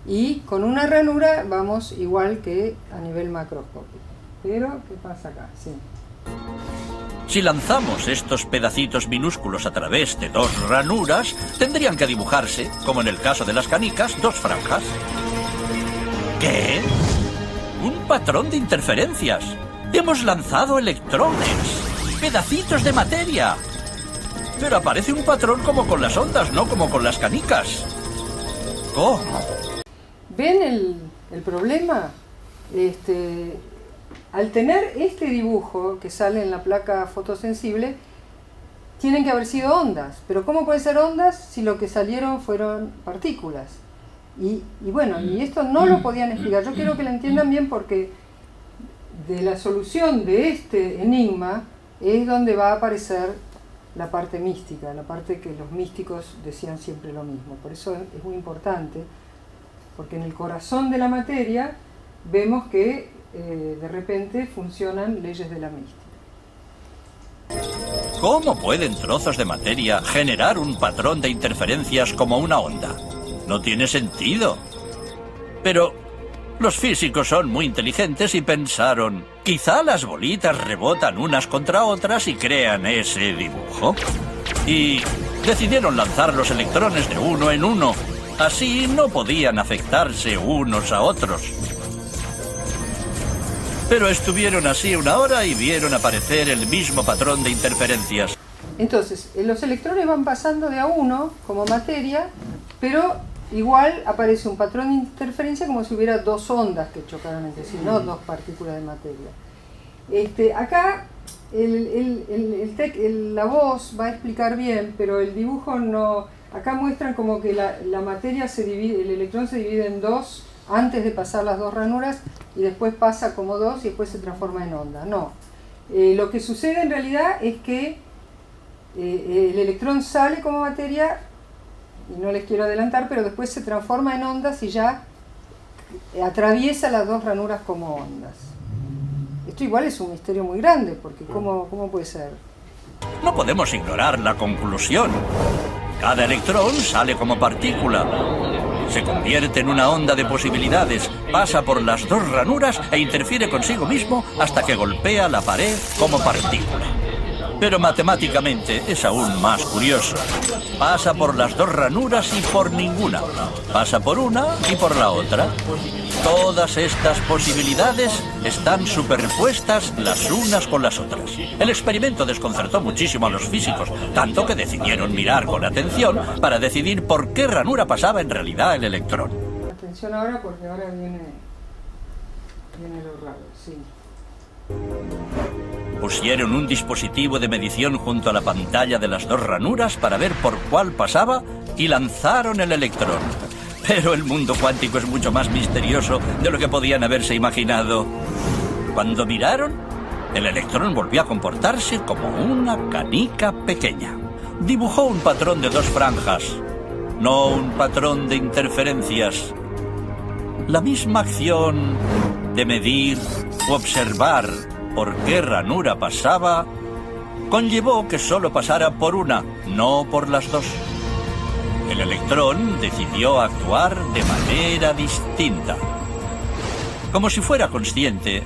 y con una ranura vamos igual que a nivel macroscópico. Pero, ¿qué pasa acá? Sí. Si lanzamos estos pedacitos minúsculos a través de dos ranuras, tendrían que dibujarse, como en el caso de las canicas, dos franjas. ¿Qué? Un patrón de interferencias. Hemos lanzado electrones, pedacitos de materia. Pero aparece un patrón como con las ondas, no como con las canicas. ¿Cómo? ¿Ven el problema? Al tener este dibujo que sale en la placa fotosensible, tienen que haber sido ondas. Pero ¿cómo pueden ser ondas si lo que salieron fueron partículas? Y bueno, y esto no lo podían explicar. Yo quiero que lo entiendan bien, porque de la solución de este enigma es donde va a aparecer la parte mística, la parte que los místicos decían siempre lo mismo. Por eso es muy importante, porque en el corazón de la materia vemos que de repente funcionan leyes de la mística. ¿Cómo pueden trozos de materia generar un patrón de interferencias como una onda? No tiene sentido. Pero los físicos son muy inteligentes y pensaron, quizá las bolitas rebotan unas contra otras y crean ese dibujo. Y decidieron lanzar los electrones de uno en uno. Así no podían afectarse unos a otros. Pero estuvieron así una hora y vieron aparecer el mismo patrón de interferencias. Entonces, los electrones van pasando de a uno como materia, pero igual aparece un patrón de interferencia como si hubiera dos ondas que chocaran entre sí, no dos partículas de materia. Acá la voz va a explicar bien, pero el dibujo no. Acá muestran como que la materia se divide, el electrón se divide en dos antes de pasar las dos ranuras, y después pasa como dos y después se transforma en onda. No. Lo que sucede en realidad es que el electrón sale como materia, y no les quiero adelantar, pero después se transforma en ondas y ya atraviesa las dos ranuras como ondas. Esto igual es un misterio muy grande, porque ¿cómo puede ser? No podemos ignorar la conclusión. Cada electrón sale como partícula. Se convierte en una onda de posibilidades, pasa por las dos ranuras e interfiere consigo mismo hasta que golpea la pared como partícula. Pero matemáticamente es aún más curioso. Pasa por las dos ranuras y por ninguna. Pasa por una y por la otra. Todas estas posibilidades están superpuestas las unas con las otras. El experimento desconcertó muchísimo a los físicos, tanto que decidieron mirar con atención para decidir por qué ranura pasaba en realidad el electrón. Atención ahora, porque ahora viene lo raro, sí. Pusieron un dispositivo de medición junto a la pantalla de las dos ranuras para ver por cuál pasaba y lanzaron el electrón. Pero el mundo cuántico es mucho más misterioso de lo que podían haberse imaginado. Cuando miraron, el electrón volvió a comportarse como una canica pequeña. Dibujó un patrón de dos franjas, no un patrón de interferencias. La misma acción de medir u observar por qué ranura pasaba conllevó que solo pasara por una, no por las dos. El electrón decidió actuar de manera distinta, como si fuera consciente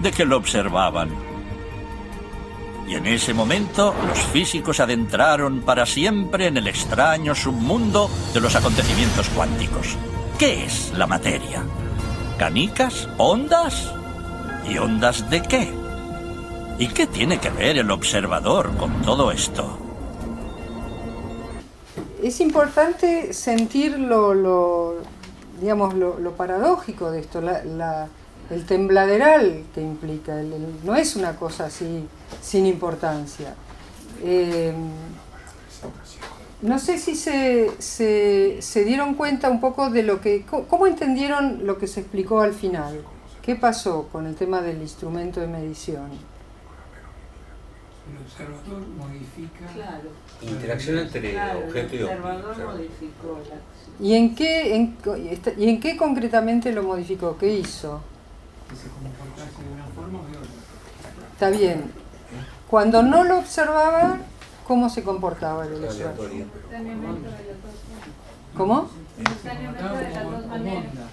de que lo observaban. Y en ese momento los físicos adentraron para siempre en el extraño submundo de los acontecimientos cuánticos. ¿Qué es la materia? ¿Canicas? ¿Ondas? ¿Y ondas de qué? ¿Y qué tiene que ver el observador con todo esto? Es importante sentir lo paradójico de esto, el tembladeral que implica. No es una cosa así sin importancia. No sé si se dieron cuenta un poco de cómo entendieron lo que se explicó al final. ¿Qué pasó con el tema del instrumento de medición? El observador modifica... Claro. Interacción entre objeto y el objeto. observador modificó la acción. ¿Y en qué concretamente lo modificó? ¿Qué hizo? Que se comportase de una forma o de otra. Está bien. Cuando no lo observaba, ¿cómo se comportaba el electrón? Aleatorio. ¿Cómo? Se comportaba como onda.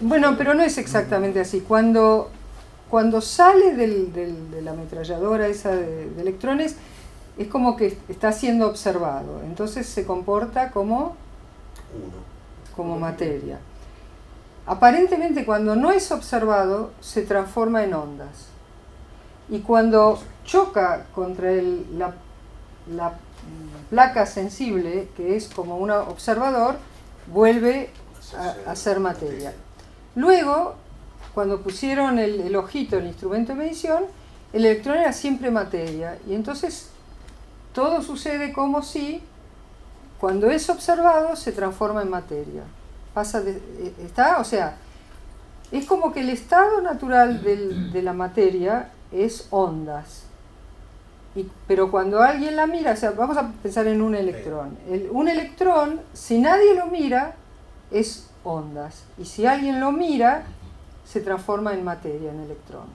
Bueno, pero no es exactamente así. Cuando sale de la ametralladora esa de electrones, es como que está siendo observado. Entonces se comporta como materia. Aparentemente, cuando no es observado, se transforma en ondas. Y cuando choca contra la placa sensible, que es como un observador, vuelve a ser materia. Luego, cuando pusieron el ojito, el instrumento de medición, el electrón era siempre materia. Y entonces todo sucede como si, cuando es observado, se transforma en materia. O sea, es como que el estado natural de la materia es ondas. Pero cuando alguien la mira, o sea, vamos a pensar en un electrón. Un electrón, si nadie lo mira, es ondas. Y si alguien lo mira, se transforma en materia, en electrón.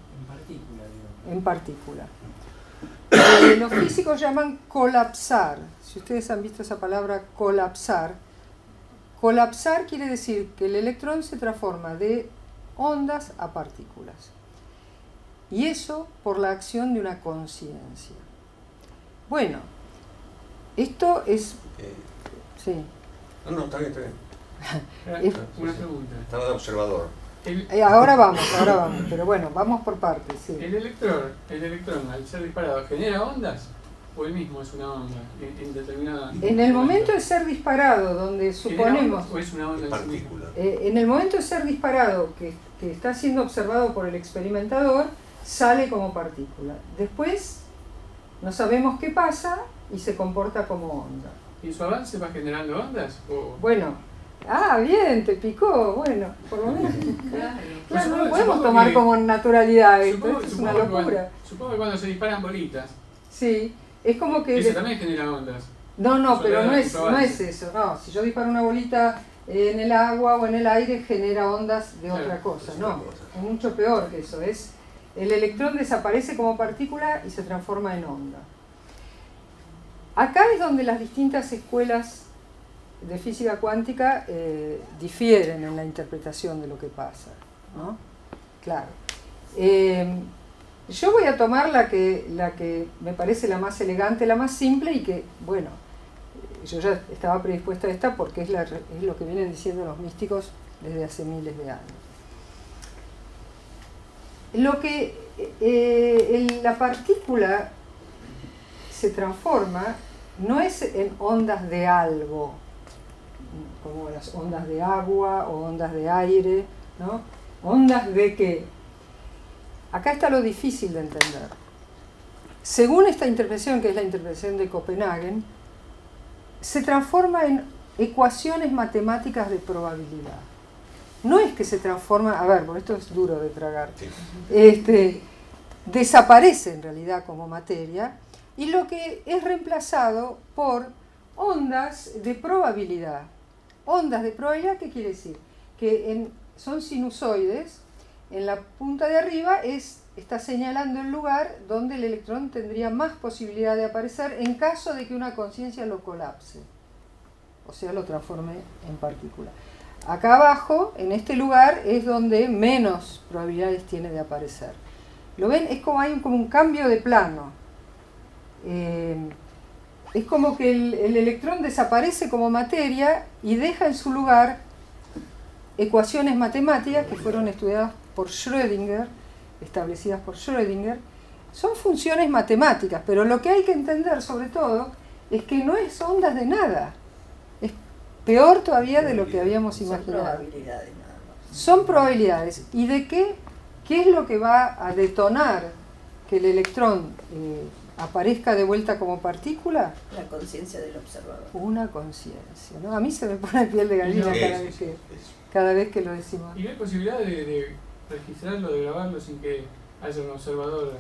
En partícula. Los físicos llaman colapsar. Si ustedes han visto esa palabra colapsar, colapsar quiere decir que el electrón se transforma de ondas a partículas. Y eso por la acción de una conciencia. Bueno, esto es... Sí. No, está bien, está bien. Una pregunta. Estaba de observador. Ahora vamos, pero bueno, vamos por partes. Sí. ¿El electrón, al ser disparado, genera ondas? ¿O él mismo es una onda en determinada... En el momento de ser disparado, donde suponemos... ¿O es una onda en sí misma? Partícula. En el momento de ser disparado, que está siendo observado por el experimentador, sale como partícula. Después, no sabemos qué pasa y se comporta como onda. ¿Y en su avance va generando ondas? ¿O... Bueno, bien, te picó, bueno, por lo menos. Claro, no lo podemos Supongo tomar que- como naturalidad, esto es una locura. Supongo que cuando se disparan bolitas, Sí, es como que... eso también genera ondas. No, pero no es avance. eso, no. Si yo disparo una bolita en el agua o en el aire genera ondas de Claro, otra cosa. es No, otra cosa. es mucho peor que eso. El electrón desaparece como partícula y se transforma en onda. Acá es donde las distintas escuelas de física cuántica difieren en la interpretación de lo que pasa, ¿no? Claro. Yo voy a tomar la que me parece la más elegante, la más simple y que, bueno, yo ya estaba predispuesta a esta porque es lo que vienen diciendo los místicos desde hace miles de años. Lo que la partícula se transforma no es en ondas de algo, como las ondas de agua o ondas de aire, ¿no? ¿Ondas de qué? Acá está lo difícil de entender. Según esta interpretación, que es la interpretación de Copenhagen, se transforma en ecuaciones matemáticas de probabilidad. No es que se transforma, a ver, porque esto es duro de tragar, desaparece en realidad como materia y lo que es reemplazado por ondas de probabilidad. Ondas de probabilidad, ¿qué quiere decir? Que son sinusoides, en la punta de arriba está señalando el lugar donde el electrón tendría más posibilidad de aparecer en caso de que una conciencia lo colapse, o sea, lo transforme en partícula. Acá abajo, en este lugar, es donde menos probabilidades tiene de aparecer. ¿Lo ven? Es como hay como un cambio de plano. Es como que el electrón desaparece como materia y deja en su lugar ecuaciones matemáticas que fueron estudiadas por Schrödinger, establecidas por Schrödinger. Son funciones matemáticas, pero lo que hay que entender sobre todo es que no es ondas de nada. Es peor todavía de lo que habíamos imaginado. Son probabilidades nada más. Son probabilidades. ¿Y de qué? ¿Qué es lo que va a detonar que el electrón aparezca de vuelta como partícula? La conciencia del observador. Una conciencia, ¿no? A mí se me pone piel de gallina cada vez que lo decimos. ¿Y no hay posibilidad de registrarlo, de grabarlo sin que haya un observador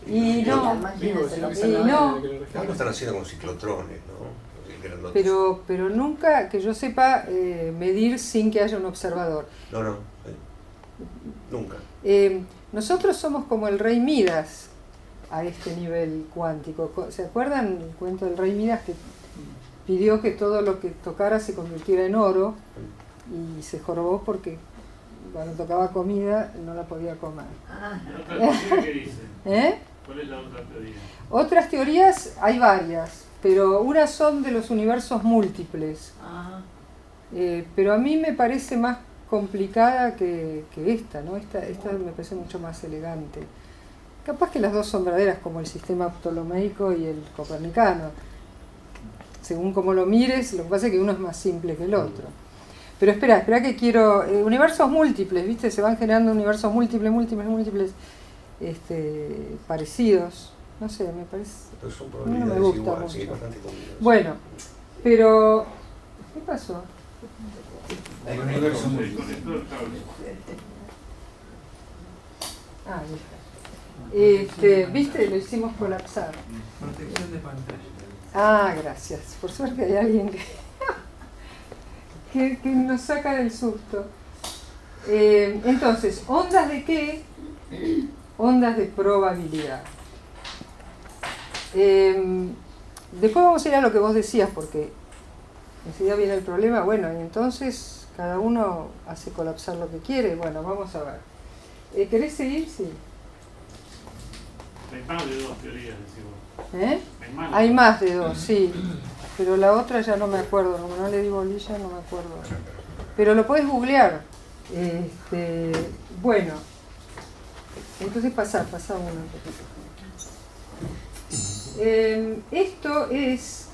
Y no, vivo, sino que y sea la no. máquina que lo Ahora lo registra? están haciendo con ciclotrones, ¿no? Grandotes. pero nunca, que yo sepa, medir sin que haya un observador. No, nunca. Nosotros somos como el rey Midas a este nivel cuántico. ¿Se acuerdan el cuento del rey Midas que pidió que todo lo que tocara se convirtiera en oro y se jorobó porque cuando tocaba comida no la podía comer? ¿La otra teoría qué dice? ¿Cuál es la otra teoría? Otras teorías hay varias, pero unas son de los universos múltiples. Pero a mí me parece más complicada que esta, ¿no? Esta me parece mucho más elegante. Capaz que las dos son verdaderas, como el sistema ptolomeico y el copernicano. Según como lo mires, lo que pasa es que uno es más simple que el otro. Pero espera que quiero... universos múltiples, ¿viste? Se van generando universos múltiples, parecidos. No sé, me parece... Pero son no probabilidades me gusta igual, mucho. sí, bastante combinadas. Bueno, pero... ¿Qué pasó? El conector cable. Ah, listo. ¿Viste? Lo hicimos colapsar. Protección de pantalla. Ah, gracias. Por suerte hay alguien que nos saca del susto. Entonces, ¿ondas de qué? Ondas de probabilidad. Después vamos a ir a lo que vos decías, porque enseguida viene el problema. Bueno, y entonces cada uno hace colapsar lo que quiere. Bueno, vamos a ver. ¿Querés seguir? Sí. Hay más de dos teorías, decimos. Hay más de dos, sí. Pero la otra ya no me acuerdo. Como no le di bolilla, no me acuerdo. Pero lo podés googlear. Bueno. Entonces pasa uno. Esto es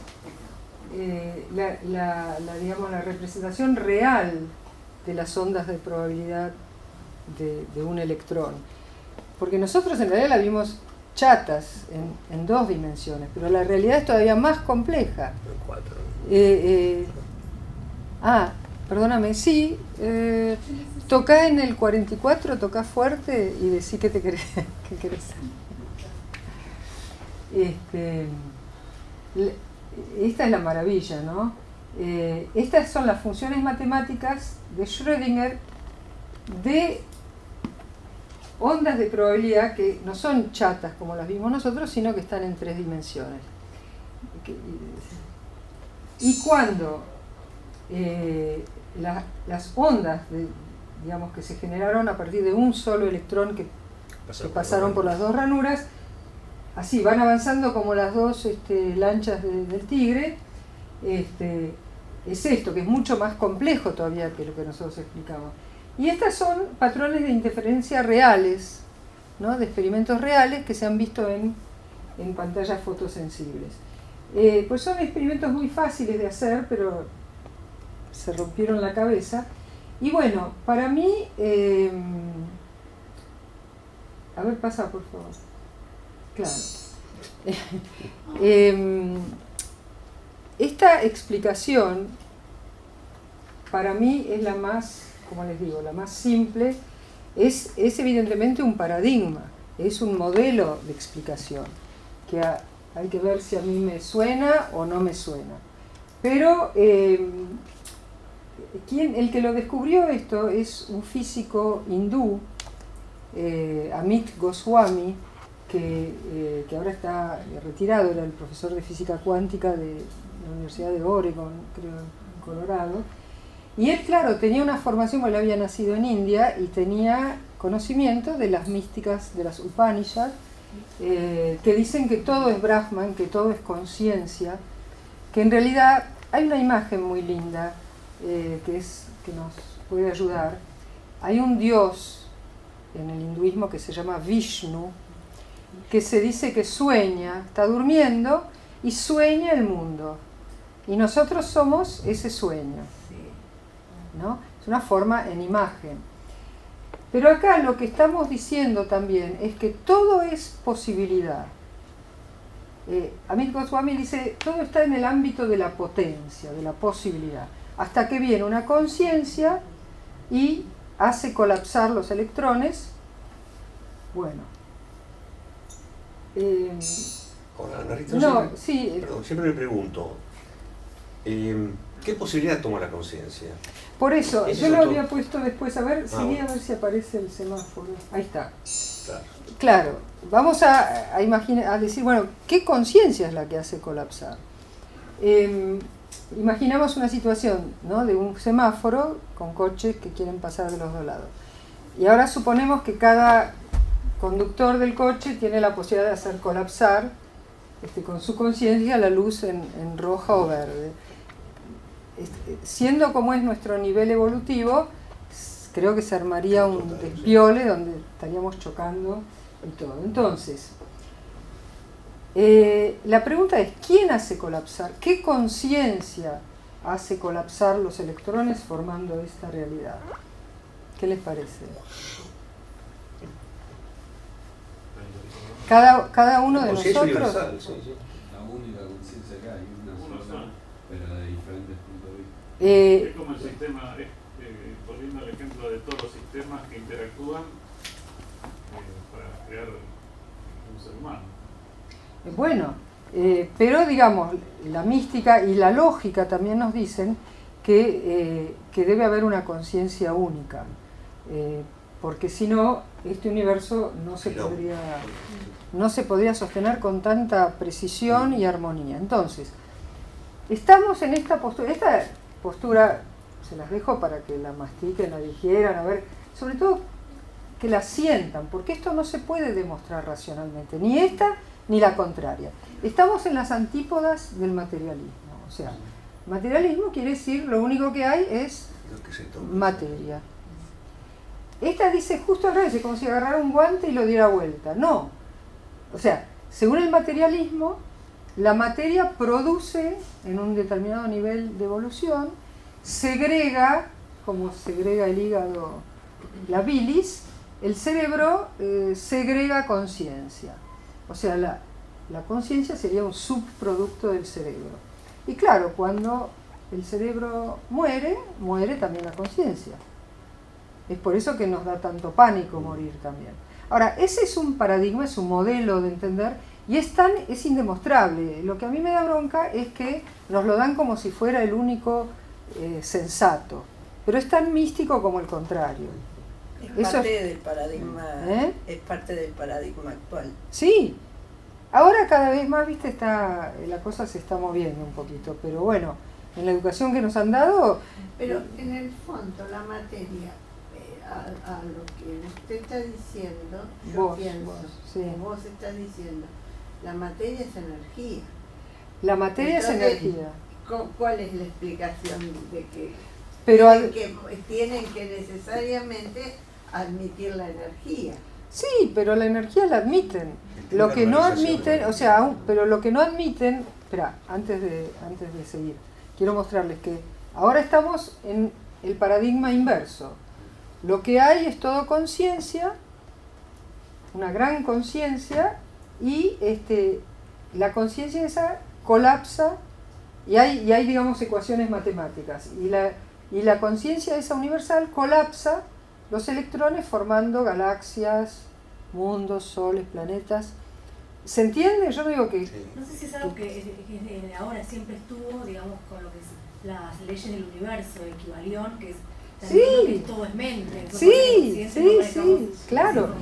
la representación real de las ondas de probabilidad de un electrón. Porque nosotros en realidad la vimos chatas en 2 dimensiones, pero la realidad es todavía más compleja. En 4. Perdóname, sí. Tocá en el 44, tocá fuerte y decí qué querés. Esta es la maravilla, ¿no? Estas son las funciones matemáticas de Schrödinger de ondas de probabilidad que no son chatas como las vimos nosotros, sino que están en 3 dimensiones. Y cuando las ondas digamos, que se generaron a partir de un solo electrón que pasaron por las 2 ranuras, así van avanzando como las 2 lanchas del Tigre, es esto, que es mucho más complejo todavía que lo que nosotros explicamos. Y estas son patrones de interferencia reales, ¿no? De experimentos reales que se han visto en pantallas fotosensibles. Pues son experimentos muy fáciles de hacer, pero se rompieron la cabeza. Y bueno, para mí... a ver, pasa por favor. Claro. Esta explicación, para mí, es la más, como les digo, la más simple. Es evidentemente un paradigma, es un modelo de explicación, que hay que ver si a mí me suena o no me suena. Pero el que lo descubrió esto es un físico hindú, Amit Goswami, que ahora está retirado, era el profesor de física cuántica de la Universidad de Oregon, creo, en Colorado. Y él, claro, tenía una formación, porque él había nacido en India y tenía conocimiento de las místicas, de las Upanishads, que dicen que todo es Brahman, que todo es conciencia, que en realidad hay una imagen muy linda que nos puede ayudar. Hay un dios en el hinduismo que se llama Vishnu, que se dice que sueña, está durmiendo y sueña el mundo. Y nosotros somos ese sueño, ¿no? Es una forma en imagen. Pero acá lo que estamos diciendo también es que todo es posibilidad. Amit Goswami dice, todo está en el ámbito de la potencia, de la posibilidad, hasta que viene una conciencia y hace colapsar los electrones. Bueno. Hola, Ana Rita, No, sí. Perdón, siempre me pregunto, ¿qué posibilidad toma la conciencia? Por eso, Ese yo es lo otro- había puesto después, a ver, seguí bueno. a ver si aparece el semáforo. Ahí está. Claro. Claro, vamos a imaginar, a decir, bueno, ¿qué conciencia es la que hace colapsar? Imaginamos una situación, ¿no?, de un semáforo con coches que quieren pasar de los 2 lados. Y ahora suponemos que cada conductor del coche tiene la posibilidad de hacer colapsar con su conciencia la luz en roja o verde. Siendo como es nuestro nivel evolutivo, creo que se armaría un despiole donde estaríamos chocando y todo. Entonces, la pregunta es, ¿quién hace colapsar? ¿Qué conciencia hace colapsar los electrones formando esta realidad? ¿Qué les parece? Cada uno de Conciencia nosotros... universal, sí, sí. La única conciencia que hay, una Uno sola, sola. pero de diferentes puntos de vista. Es como el sistema, volviendo al ejemplo de todos los sistemas que interactúan para crear un ser humano. Bueno, pero digamos, la mística y la lógica también nos dicen que debe haber una conciencia única, porque si no, este universo no se podría sostener con tanta precisión y armonía. Entonces, estamos en esta postura se las dejo para que la mastiquen, la digieran, a ver, sobre todo que la sientan, porque esto no se puede demostrar racionalmente, ni esta ni la contraria. Estamos en las antípodas del materialismo, o sea, materialismo quiere decir lo único que hay es Lo que se toma. materia. Esta dice justo al revés, es como si agarrara un guante y lo diera vuelta. No, o sea, según el materialismo, la materia produce en un determinado nivel de evolución, segrega, como segrega el hígado la bilis, el cerebro segrega conciencia. O sea, la conciencia sería un subproducto del cerebro. Y claro, cuando el cerebro muere, muere también la conciencia. Es por eso que nos da tanto pánico morir también. Ahora, ese es un paradigma, es un modelo de entender Y es indemostrable. Lo que a mí me da bronca es que nos lo dan como si fuera el único sensato. Pero es tan místico como el contrario. Es parte del paradigma, es parte del paradigma actual. Sí. Ahora cada vez más, viste, la cosa se está moviendo un poquito. Pero bueno, en la educación que nos han dado... Pero en el fondo, la materia, a lo que usted está diciendo, yo pienso, vos estás diciendo, la materia es energía. La materia es energía. ¿Cuál es la explicación de que tienen que necesariamente admitir la energía? Sí, pero la energía la admiten. Lo que no admiten, pero lo que no admiten, espera, antes de seguir, quiero mostrarles que ahora estamos en el paradigma inverso. Lo que hay es todo conciencia, una gran conciencia, y la conciencia esa colapsa y hay digamos ecuaciones matemáticas, y la conciencia esa universal colapsa los electrones formando galaxias, mundos, soles, planetas. ¿Se entiende? Yo no digo que... No sé si es algo que ahora siempre estuvo, digamos, con lo que es las leyes del universo, el Kybalión, que es que todo es mente. Sí, claro.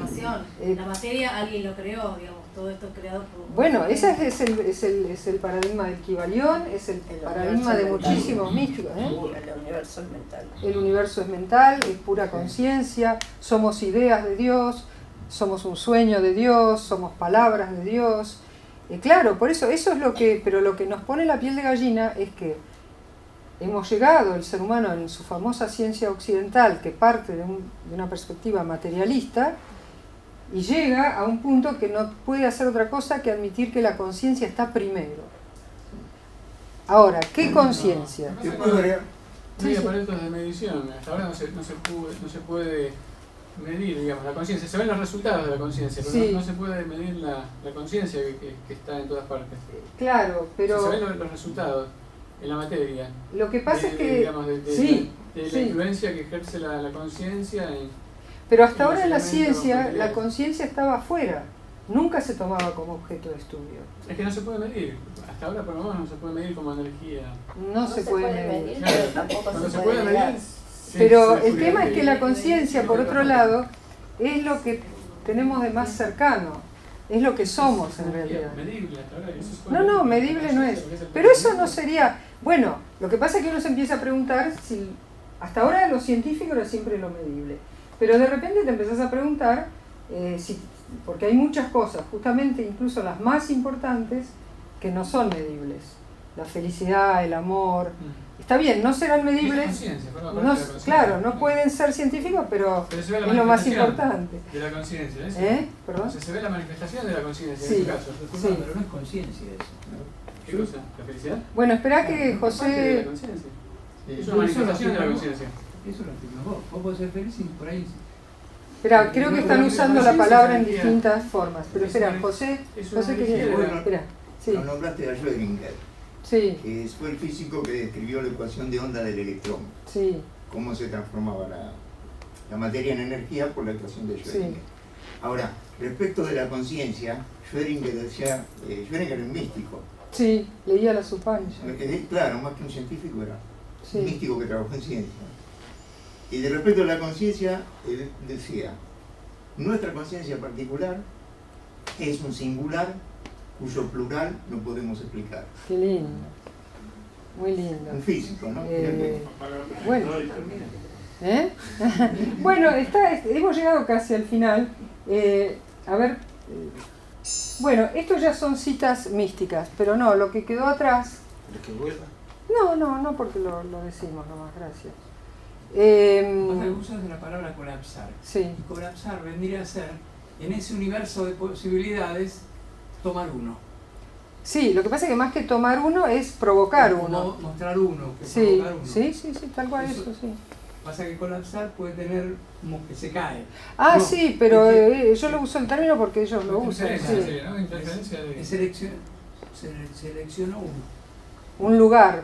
La materia alguien lo creó, digamos, todo esto creado por... Bueno, ese es el paradigma del Kybalión, es el paradigma de muchísimos místicos. El universo es mental. El universo es mental, es pura conciencia, somos ideas de Dios, somos un sueño de Dios, somos palabras de Dios. Claro, por eso es lo que... Pero lo que nos pone la piel de gallina es que hemos llegado, el ser humano, en su famosa ciencia occidental, que parte de una perspectiva materialista, y llega a un punto que no puede hacer otra cosa que admitir que la conciencia está primero. Ahora, ¿qué conciencia? No hay aparatos de medición, hasta ahora no se puede medir, digamos, la conciencia. Se ven los resultados de la conciencia, pero no se puede medir la conciencia que está en todas partes. Claro, pero... Se ven los resultados en la materia. Lo que pasa es que... Digamos, de la influencia que ejerce la conciencia. Pero hasta ahora en la ciencia, la conciencia estaba afuera. Nunca se tomaba como objeto de estudio. Es que no se puede medir. Hasta ahora por lo menos no se puede medir como energía. No se puede medir. Pero tampoco se puede medir. Pero el tema es que la conciencia, por otro lado, es lo que tenemos de más cercano. Es lo que somos en realidad. No, medible no es. Pero eso no sería... Bueno, lo que pasa es que uno se empieza a preguntar si... Hasta ahora lo científico era siempre lo medible. Pero de repente te empezás a preguntar, porque hay muchas cosas, justamente incluso las más importantes, que no son medibles. La felicidad, el amor... Está bien, no serán medibles, claro, no pueden ser científicos, pero es lo más importante. De la conciencia, ¿eso? ¿Perdón? Se ve la manifestación de la conciencia en este caso. Pero no es conciencia eso. ¿Qué cosa? ¿La felicidad? Bueno, espera que José... Es una manifestación de la conciencia. Eso lo explicas vos. Vos podés ser feliz y por ahí... Espera, creo que están usando la palabra en distintas formas. Pero espera, José quería... Espera, Lo nombraste a Schrödinger. Sí. Que fue el físico que describió la ecuación de onda del electrón. Sí. Cómo se transformaba la materia en energía por la ecuación de Schrödinger. Sí. Ahora, respecto de la conciencia, Schrödinger decía, Schrödinger era un místico. Sí, leía la Supancha. Claro, más que un científico era un místico que trabajó en ciencia. Y de respecto a la conciencia, él decía, nuestra conciencia particular es un singular cuyo plural no podemos explicar. Qué lindo, muy lindo. Un físico, ¿no? Bueno, bueno, hemos llegado casi al final. A ver, bueno, estos ya son citas místicas, pero no, lo que quedó atrás... ¿De que vuelva? No, porque lo decimos nomás, gracias. Usas la palabra colapsar. Sí. Y colapsar vendría a ser, en ese universo de posibilidades, tomar uno. Sí, lo que pasa es que más que tomar uno es provocar uno. Mostrar uno, provocar uno. Sí, tal cual eso sí. Pasa que colapsar puede tener como que se cae. Ah, no, sí, pero yo lo uso el término porque ellos lo usan. Seleccionó uno. Un lugar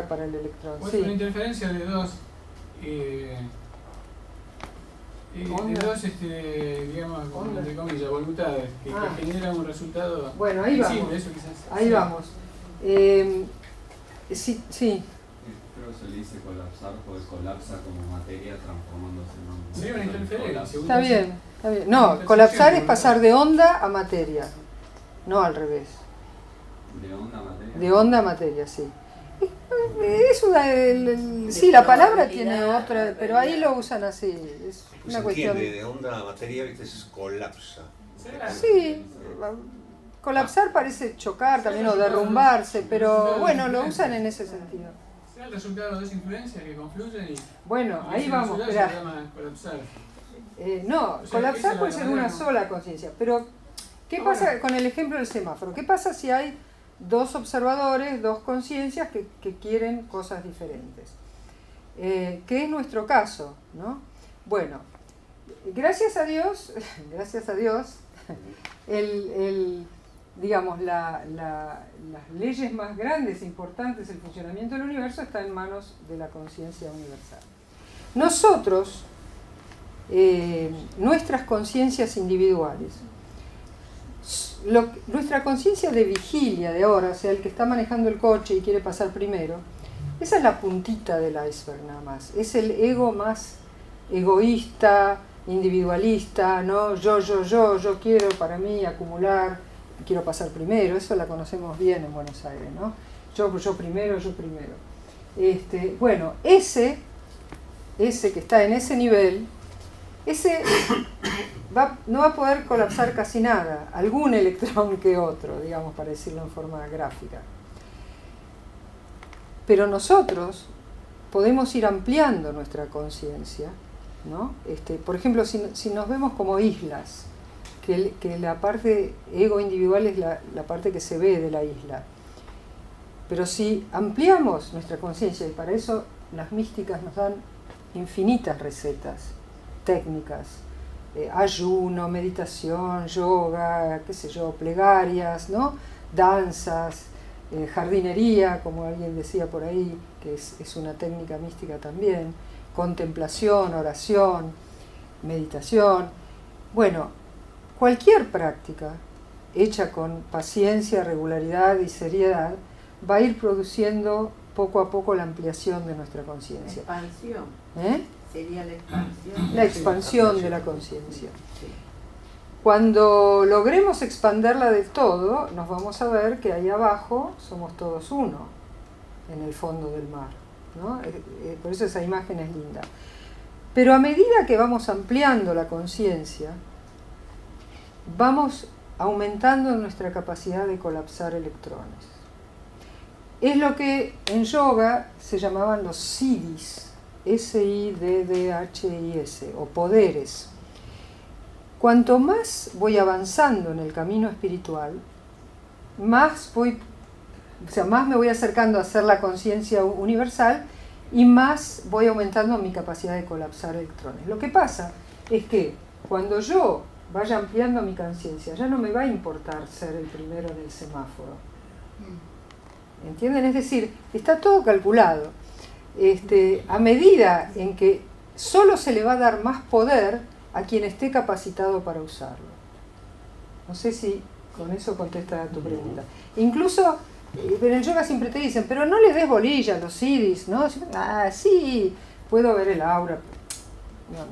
para el electrón. Es una interferencia de dos de dos, digamos, entre comillas, voluntades, que generan un resultado. Bueno, ahí visible, vamos. eso quizás. Ahí vamos. Sí. Creo que se le dice colapsar porque colapsa como materia transformándose en onda. Sí, una interferencia. Está bien. No, colapsar es pasar de onda a materia, no al revés. ¿De onda a materia? De onda a materia, sí. Es sí, la palabra tiene otra, pero ahí lo usan así. Es una cuestión. De onda a materia, viste, es colapsa. Sí, colapsar parece chocar también o derrumbarse, pero bueno, lo usan en ese sentido. Será el resultado de esa influencia que confluyen y. Bueno, ahí vamos. Colapsar. No, colapsar puede ser una sola conciencia, pero ¿qué pasa con el ejemplo del semáforo? ¿Qué pasa si hay dos observadores, dos conciencias que quieren cosas diferentes? Que es nuestro caso, ¿no? Bueno, gracias a Dios, digamos, las leyes más grandes e importantes del funcionamiento del universo están en manos de la conciencia universal. Nosotros, nuestras conciencias individuales, nuestra conciencia de vigilia de ahora, o sea, el que está manejando el coche y quiere pasar primero, esa es la puntita del iceberg nada más. Es el ego más egoísta, individualista, ¿no? Yo quiero para mí acumular, quiero pasar primero. Eso la conocemos bien en Buenos Aires, ¿no? Yo primero. Bueno, ese que está en ese nivel, no va a poder colapsar casi nada, algún electrón que otro, digamos, para decirlo en forma gráfica. Pero nosotros podemos ir ampliando nuestra conciencia, ¿no? Por ejemplo, si nos vemos como islas, que la parte ego individual es la parte que se ve de la isla. Pero si ampliamos nuestra conciencia, y para eso las místicas nos dan infinitas recetas, técnicas, ayuno, meditación, yoga, qué sé yo, plegarias, ¿no? Danzas, jardinería, como alguien decía por ahí, que es una técnica mística también, contemplación, oración, meditación. Bueno, cualquier práctica hecha con paciencia, regularidad y seriedad va a ir produciendo poco a poco la ampliación de nuestra conciencia. Expansión. Sería la expansión. La expansión de la conciencia. Cuando logremos expanderla del todo, nos vamos a ver que ahí abajo somos todos uno, en el fondo del mar, ¿no? Por eso esa imagen es linda. Pero a medida que vamos ampliando la conciencia, vamos aumentando nuestra capacidad de colapsar electrones. Es lo que en yoga se llamaban los siddhis, S-I-D-D-H-I-S, o poderes. Cuanto más voy avanzando en el camino espiritual, más me voy acercando a ser la conciencia universal y más voy aumentando mi capacidad de colapsar electrones. Lo que pasa es que cuando yo vaya ampliando mi conciencia, ya no me va a importar ser el primero en el semáforo. ¿Entienden? Es decir, está todo calculado. A medida en que solo se le va a dar más poder a quien esté capacitado para usarlo. No sé si con eso contesta a tu pregunta. Incluso, en el yoga siempre te dicen, pero no le des bolilla a los siddhis, ¿no? Sí, puedo ver el aura,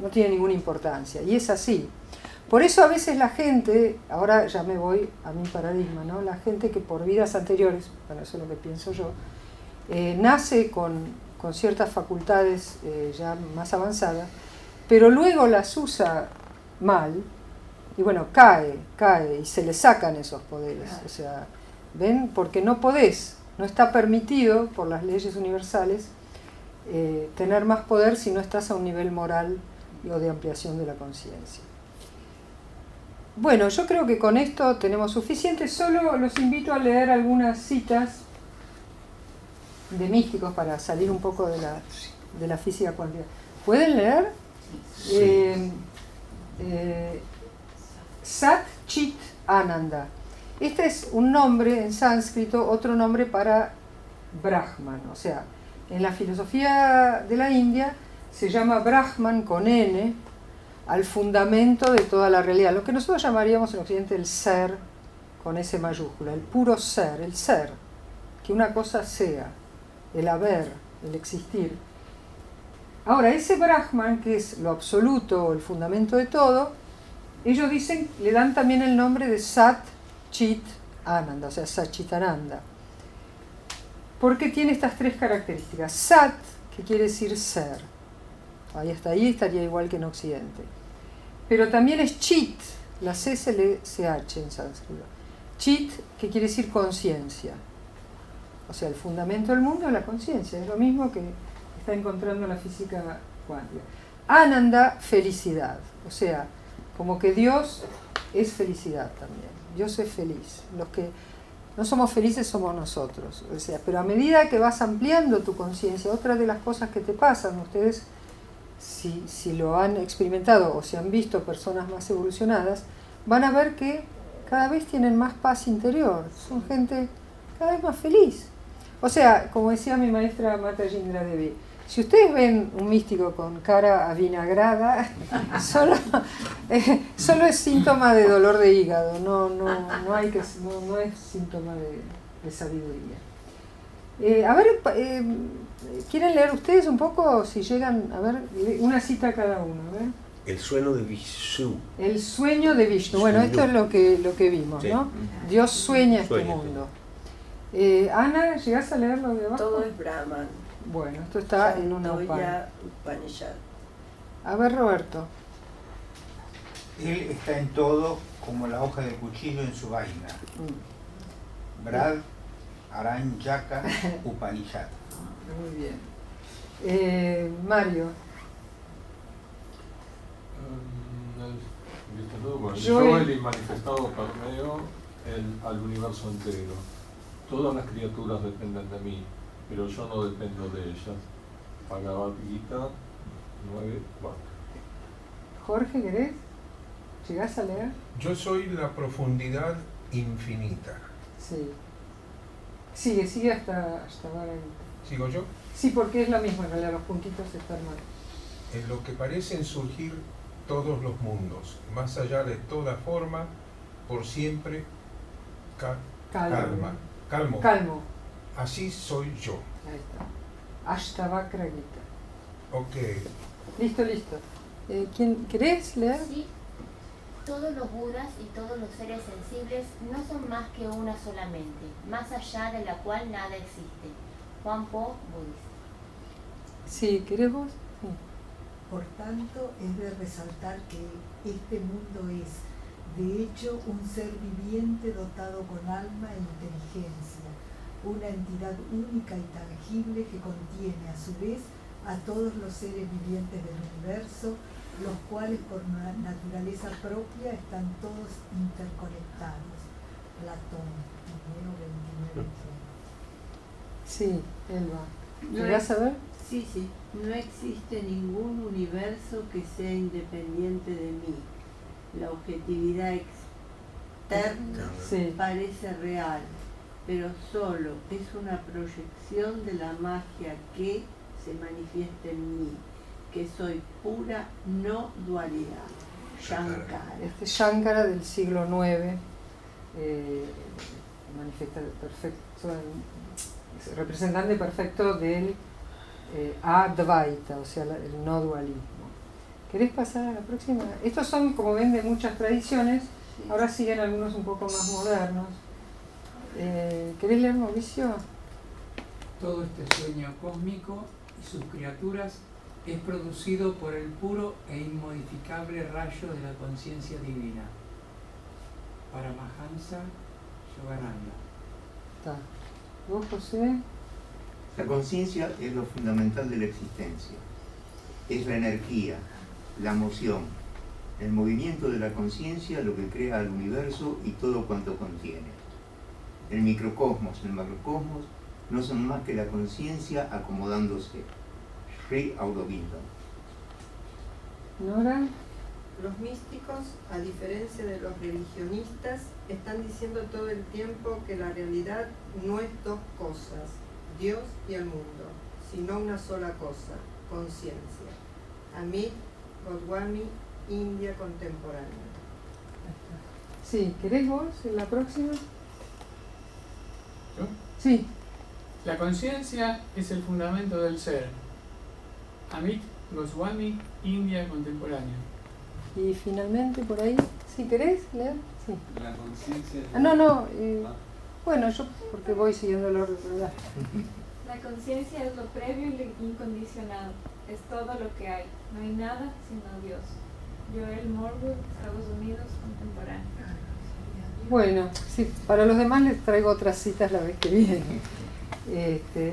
no tiene ninguna importancia. Y es así. Por eso a veces la gente, ahora ya me voy a mi paradigma, ¿no? La gente que por vidas anteriores, bueno, eso es lo que pienso yo, nace con ciertas facultades ya más avanzadas, pero luego las usa mal, y bueno, cae, y se le sacan esos poderes. O sea, ¿ven? Porque no está permitido por las leyes universales tener más poder si no estás a un nivel moral o de ampliación de la conciencia. Bueno, yo creo que con esto tenemos suficiente. Solo los invito a leer algunas citas de místicos para salir un poco de la física cuántica. ¿Pueden leer? Sí. Sat Chit Ananda. Este es un nombre en sánscrito, otro nombre para Brahman. O sea, en la filosofía de la India se llama Brahman con N, al fundamento de toda la realidad, lo que nosotros llamaríamos en Occidente el ser, con S mayúscula, el puro ser, el ser, que una cosa sea, el haber, el existir. Ahora, ese Brahman, que es lo absoluto, el fundamento de todo, ellos dicen, le dan también el nombre de Sat Chit Ananda, o sea, Satchitananda, porque tiene estas tres características. Sat, que quiere decir ser, ahí estaría igual que en Occidente, pero también es Chit, la C se lee CH en sánscrito, Chit, que quiere decir conciencia, o sea, el fundamento del mundo es la conciencia, es lo mismo que está encontrando la física cuántica. Ananda, felicidad, o sea, como que Dios es felicidad también, Dios es feliz. Los que no somos felices somos nosotros, o sea, pero a medida que vas ampliando tu conciencia, otra de las cosas que te pasan, ustedes si lo han experimentado o si han visto personas más evolucionadas, van a ver que cada vez tienen más paz interior, son gente cada vez más feliz. O sea, como decía mi maestra Mata Jindra Devi, si ustedes ven un místico con cara avinagrada, solo es síntoma de dolor de hígado, no es síntoma de sabiduría. ¿Quieren leer ustedes un poco, si llegan, a ver, una cita cada uno? A ver. El sueño de Vishnu. El sueño de Vishnu. Bueno, esto es lo que vimos, sí, ¿no? Dios sueña este mundo. Ana, ¿llegás a leerlo de abajo? Todo es Brahman. Bueno, esto está en una Upanishad. A ver, Roberto. Él está en todo como la hoja de cuchillo en su vaina. Brad Aranyaka Upanishad. Muy bien. Mario. Yo el manifestado permeo al universo entero. Todas las criaturas dependen de mí, pero yo no dependo de ellas. Bhagavad Gita 9:4. Jorge, ¿querés? ¿Llegás a leer? Yo soy la profundidad infinita. Sí. Sigue hasta Bhagavad Gita. ¿Sigo yo? Sí, porque es lo mismo, en realidad los puntitos están mal. En lo que parecen surgir todos los mundos, más allá de toda forma, por siempre, calmo. Así soy yo. Ahí está. Ashtavakra Gita. Ok. Listo. ¿Querés leer? Sí. Todos los budas y todos los seres sensibles no son más que una solamente, más allá de la cual nada existe. Juan Po, budista. Sí, ¿querés vos? Sí. Por tanto, es de resaltar que este mundo es, de hecho, un ser viviente dotado con alma e inteligencia, una entidad única y tangible que contiene a su vez a todos los seres vivientes del universo, los cuales por naturaleza propia están todos interconectados. Platón, 29. Sí, Elba. ¿Querés saber? Sí. No existe ningún universo que sea independiente de mí. La objetividad externa parece real, pero solo es una proyección de la magia que se manifiesta en mí, que soy pura no dualidad. Shankara. Este Shankara del siglo IX manifiesta representante perfecto del Advaita, o sea, el no dualismo. ¿Querés pasar a la próxima? Estos son, como ven, de muchas tradiciones, ahora siguen algunos un poco más modernos. ¿Querés leer, Mauricio? Todo este sueño cósmico y sus criaturas es producido por el puro e inmodificable rayo de la conciencia divina. Paramahansa Yogananda. Está. ¿Vos, José? La conciencia es lo fundamental de la existencia. Es la energía, la moción, el movimiento de la conciencia lo que crea al universo y todo cuanto contiene. El microcosmos y el macrocosmos no son más que la conciencia acomodándose. Sri Aurobindo. ¿Nora? Los místicos, a diferencia de los religionistas, están diciendo todo el tiempo que la realidad no es dos cosas, Dios y el mundo, sino una sola cosa, conciencia. Amit Goswami India contemporánea. Sí, ¿querés vos en la próxima? ¿Yo? Sí. La conciencia es el fundamento del ser. Amit Goswami, India contemporánea. Y finalmente por ahí, ¿sí querés leer? Sí. La conciencia. No. Bueno, yo porque voy siguiendo el orden, ¿verdad? La conciencia es lo previo y lo incondicionado. Es todo lo que hay. No hay nada sino Dios. Joel Morwood, Estados Unidos, contemporáneo. Bueno, sí, para los demás les traigo otras citas la vez que viene.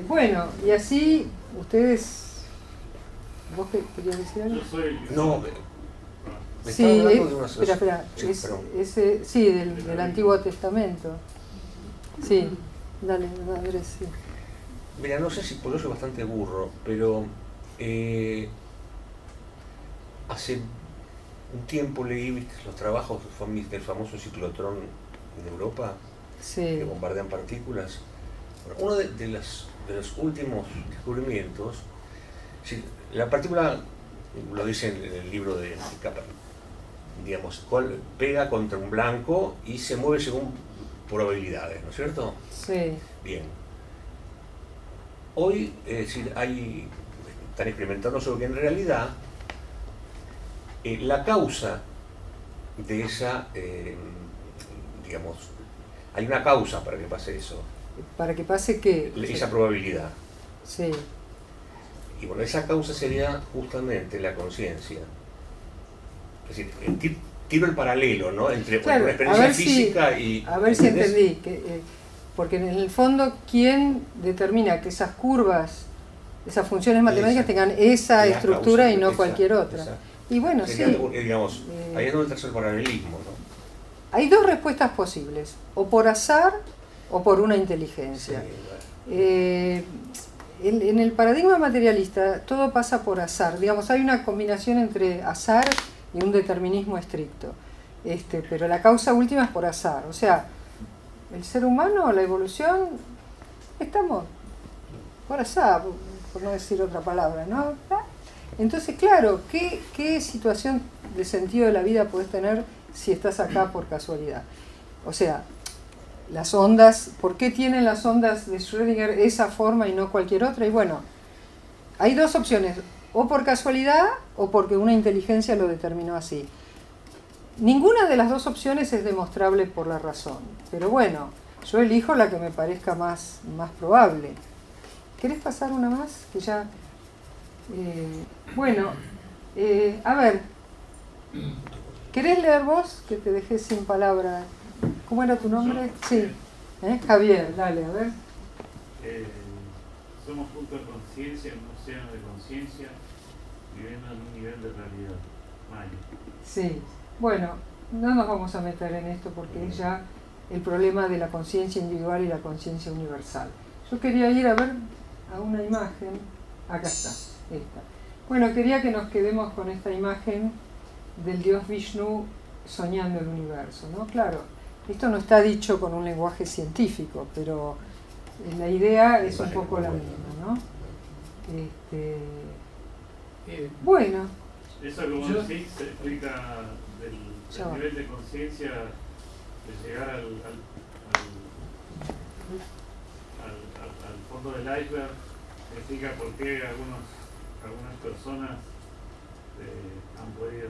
Bueno, y así ustedes... ¿Vos qué querías decir algo? Yo soy... No, me sí, estaba hablando de una espera, sí, del Antiguo Testamento. Sí, dale, Andrés, sí. Mira, no sé si por eso soy bastante burro, pero hace un tiempo leí, ¿viste?, los trabajos del famoso ciclotrón en Europa, que bombardean partículas. Uno de los últimos descubrimientos, la partícula, lo dice en el libro de Kaplan, digamos, pega contra un blanco y se mueve según probabilidades, ¿no es cierto? Sí. Bien. Hoy, están experimentando sobre que en realidad la causa de esa, digamos, hay una causa para que pase eso. ¿Para que pase qué? Esa probabilidad. Sí. Y bueno, esa causa sería justamente la conciencia. Es decir, tiro el paralelo, ¿no?, entre una experiencia física y... A ver si entendí. Porque en el fondo, ¿quién determina que esas curvas, esas funciones matemáticas tengan esa estructura y no cualquier otra? Y bueno, sería, digamos, ahí es donde está el paralelismo, ¿no? Hay dos respuestas posibles, o por azar o por una inteligencia. En el paradigma materialista todo pasa por azar, digamos, hay una combinación entre azar y un determinismo estricto, pero la causa última es por azar, o sea, el ser humano, la evolución, estamos por azar, por no decir otra palabra, ¿no? Entonces, claro, ¿qué situación de sentido de la vida puedes tener si estás acá por casualidad? O sea, las ondas, ¿por qué tienen las ondas de Schrödinger esa forma y no cualquier otra? Y bueno, hay dos opciones, o por casualidad o porque una inteligencia lo determinó así. Ninguna de las dos opciones es demostrable por la razón, pero bueno, yo elijo la que me parezca más probable. ¿Querés pasar una más? Que ya... a ver, ¿querés leer vos? Que te dejé sin palabra. ¿Cómo era tu nombre? Sí. Javier, dale, a ver. Somos punto de conciencia, un océano de conciencia, viviendo en un nivel de realidad. Maya. Sí. Bueno, no nos vamos a meter en esto porque es ya el problema de la conciencia individual y la conciencia universal. Yo quería ir a ver a una imagen. Acá está, esta. Bueno, quería que nos quedemos con esta imagen del dios Vishnu soñando el universo, ¿no? Claro, esto no está dicho con un lenguaje científico, pero la idea es un poco la misma, ¿no? Bueno. Eso como decís se explica del nivel de conciencia, de llegar al fondo del iceberg, explica por qué algunas personas han podido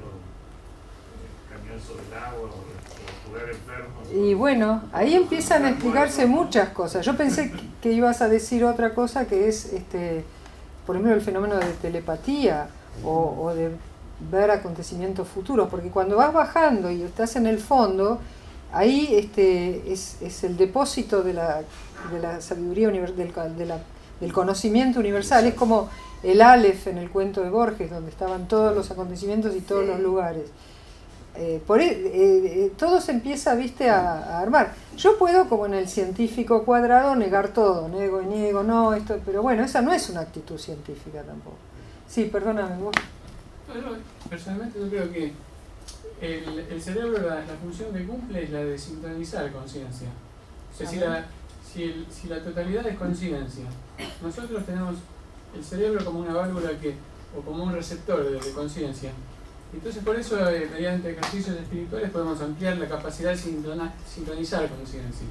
caminar sobre el agua o jugar enfermos. Y bueno, ahí empiezan a explicarse muchas cosas. Yo pensé que ibas a decir otra cosa que es, por ejemplo, el fenómeno de telepatía o de ver acontecimientos futuros, porque cuando vas bajando y estás en el fondo, ahí es el depósito de la sabiduría del conocimiento universal. Es como el Aleph en el cuento de Borges, donde estaban todos los acontecimientos y todos los lugares. Todo se empieza, viste, a armar. Yo puedo, como en el científico cuadrado, negar todo, niego, no, esto, pero bueno, esa no es una actitud científica tampoco. Sí, perdóname, vos. No, personalmente yo creo que el cerebro, la función que cumple es la de sincronizar conciencia. O sea, si la totalidad es conciencia, nosotros tenemos el cerebro como una válvula o como un receptor de conciencia, Entonces por eso mediante ejercicios espirituales podemos ampliar la capacidad de sintonizar conciencia.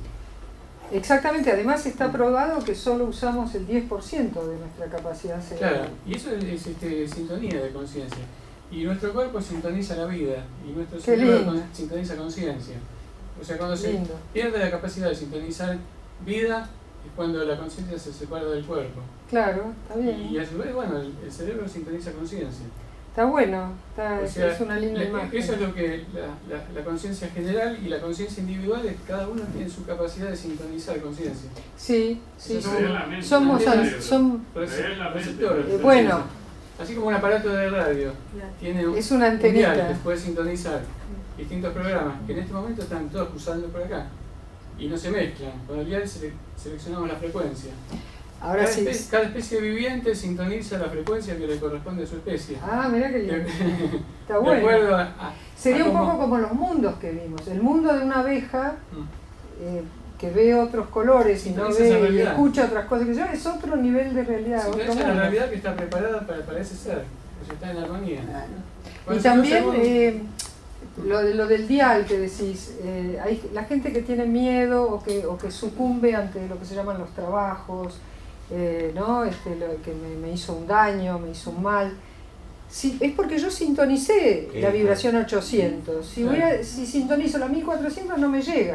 Exactamente, además está probado que solo usamos el 10% de nuestra capacidad cerebral. Claro, y eso es sintonía de conciencia. Y nuestro cuerpo sintoniza la vida, y nuestro cerebro sintoniza conciencia. O sea, cuando se pierde la capacidad de sintonizar vida, es cuando la conciencia se separa del cuerpo. Claro, está bien. Y a su vez, bueno, el cerebro sintoniza conciencia. Está bueno, O sea, es una linda imagen. Eso es lo que la conciencia general y la conciencia individual, cada uno tiene su capacidad de sintonizar conciencia. Sí, sí, somos receptores. Bueno, así como un aparato de radio tiene es una antenita que puede sintonizar distintos programas que en este momento están todos cruzando por acá y no se mezclan. Con el dial seleccionamos la frecuencia. Ahora cada especie viviente sintoniza la frecuencia que le corresponde a su especie. Ah, mirá que lindo. Está bueno. Sería un poco como los mundos que vimos. El mundo de una abeja que ve otros colores y no ve y escucha otras cosas que es otro nivel de realidad. Es una realidad que está preparada para ese ser, que está en armonía. Y también lo del dial que decís, hay la gente que tiene miedo o que sucumbe ante lo que se llaman los trabajos, ¿no? Que me hizo un daño, me hizo un mal. Sí, es porque yo sintonicé la vibración 800. Si sintonizo la 1400 no me llega.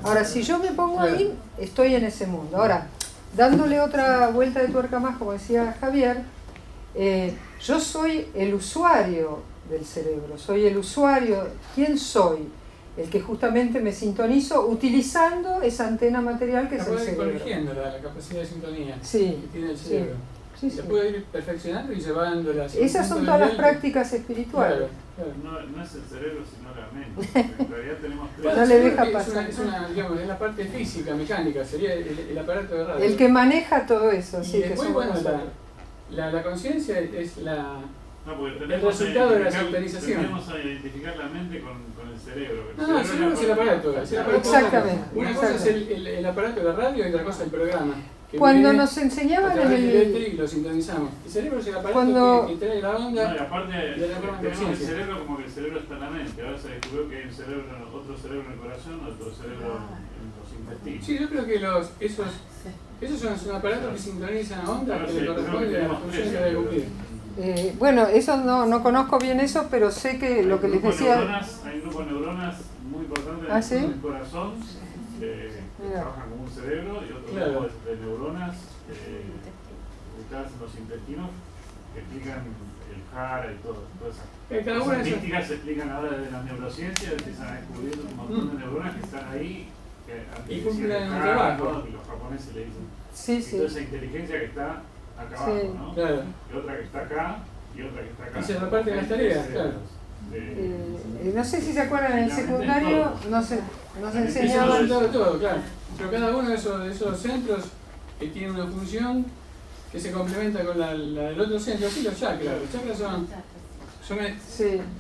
Ahora, si yo me pongo ahí, estoy en ese mundo. Ahora, dándole otra vuelta de tuerca más, como decía Javier, yo soy el usuario del cerebro, soy el usuario. ¿Quién soy? El que justamente me sintonizo utilizando esa antena material que es el cerebro. Corrigiendo la capacidad de sintonía que tiene el cerebro. Se puede ir perfeccionando y llevándola. Esas son todas las prácticas espirituales. No es el cerebro, sino la mente. En realidad tenemos tres. No le deja pasar. Es la parte física, mecánica, sería el aparato de radio. El que maneja todo eso. Y sí, después, que bueno, la conciencia es el resultado de la sintonización. Tenemos a identificar la mente con el cerebro. El cerebro es el aparato. Exactamente. Una cosa es el aparato de la radio y otra cosa el programa. Cuando nos enseñaban en el... y lo sintonizamos. El cerebro es el aparato que trae la onda. No, y aparte tenemos el cerebro como que el cerebro está en la mente. Ahora se descubrió que hay otro cerebro en el corazón, otro cerebro en los intestinos. Sí, yo creo que esos son aparatos que sintonizan ondas que le corresponde a la función que debe cumplir. Bueno, eso no conozco bien eso, pero sé que lo que les decía... Hay un grupo de neuronas muy importante en el corazón que trabajan como un cerebro y otro grupo de neuronas ubicadas en los intestinos que explican el jara y todas esas cosas místicas. Se explican ahora desde las neurociencias, empiezan a descubrir un montón de neuronas que están ahí y cumplen un trabajo. Y los japoneses le dicen sí. Toda esa inteligencia que está acá abajo, ¿no? Claro. Y otra que está acá y otra que está acá. Y se reparten las tareas, claro. No sé si se acuerdan, en el secundario nos enseñaban todo, claro. Pero cada uno de esos centros que tiene una función que se complementa con la del otro centro. Sí, los chakras. Los chakras son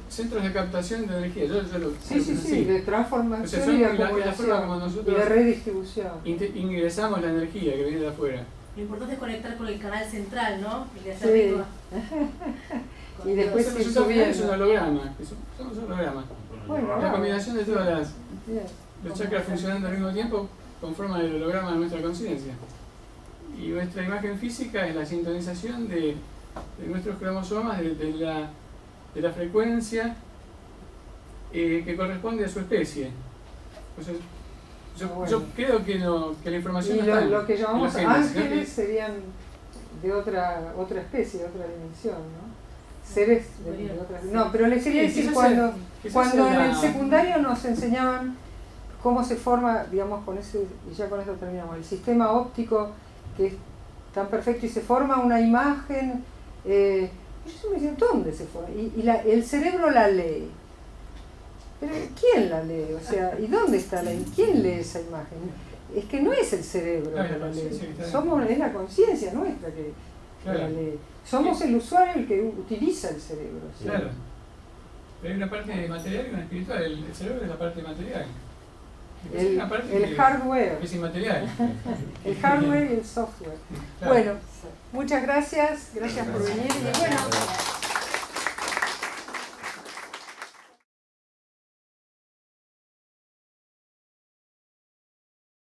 centros de captación de energía. Sí, de transformación y de acumulación y de redistribución. Ingresamos la energía que viene de afuera. Lo importante es conectar con el canal central, ¿no? El de hacer rico. Y después el resultado final es un holograma. Somos un holograma. La combinación de todas los chakras funcionando al mismo tiempo conforman el holograma de nuestra conciencia. Y nuestra imagen física es la sintonización de nuestros cromosomas, de la frecuencia que corresponde a su especie. O sea, yo creo que la información y lo que llamamos ángeles serían de otra especie, de otra dimensión, ¿no? Seres de otra. No, pero les quería decir, cuando en el secundario nos enseñaban cómo se forma, digamos, y ya con esto terminamos, el sistema óptico que es tan perfecto y se forma una imagen, yo me decía, ¿dónde se forma? Y el cerebro la lee. Pero ¿quién la lee? O sea, ¿y dónde está quién lee esa imagen? Es que no es el cerebro que la lee, es la conciencia nuestra que la lee. Somos el usuario el que utiliza el cerebro. ¿Sí? Claro. Pero hay una parte material y una espiritual. El cerebro es la parte material. El hardware. Es inmaterial. El hardware y el software. Claro. Bueno, muchas gracias por venir. Y bueno,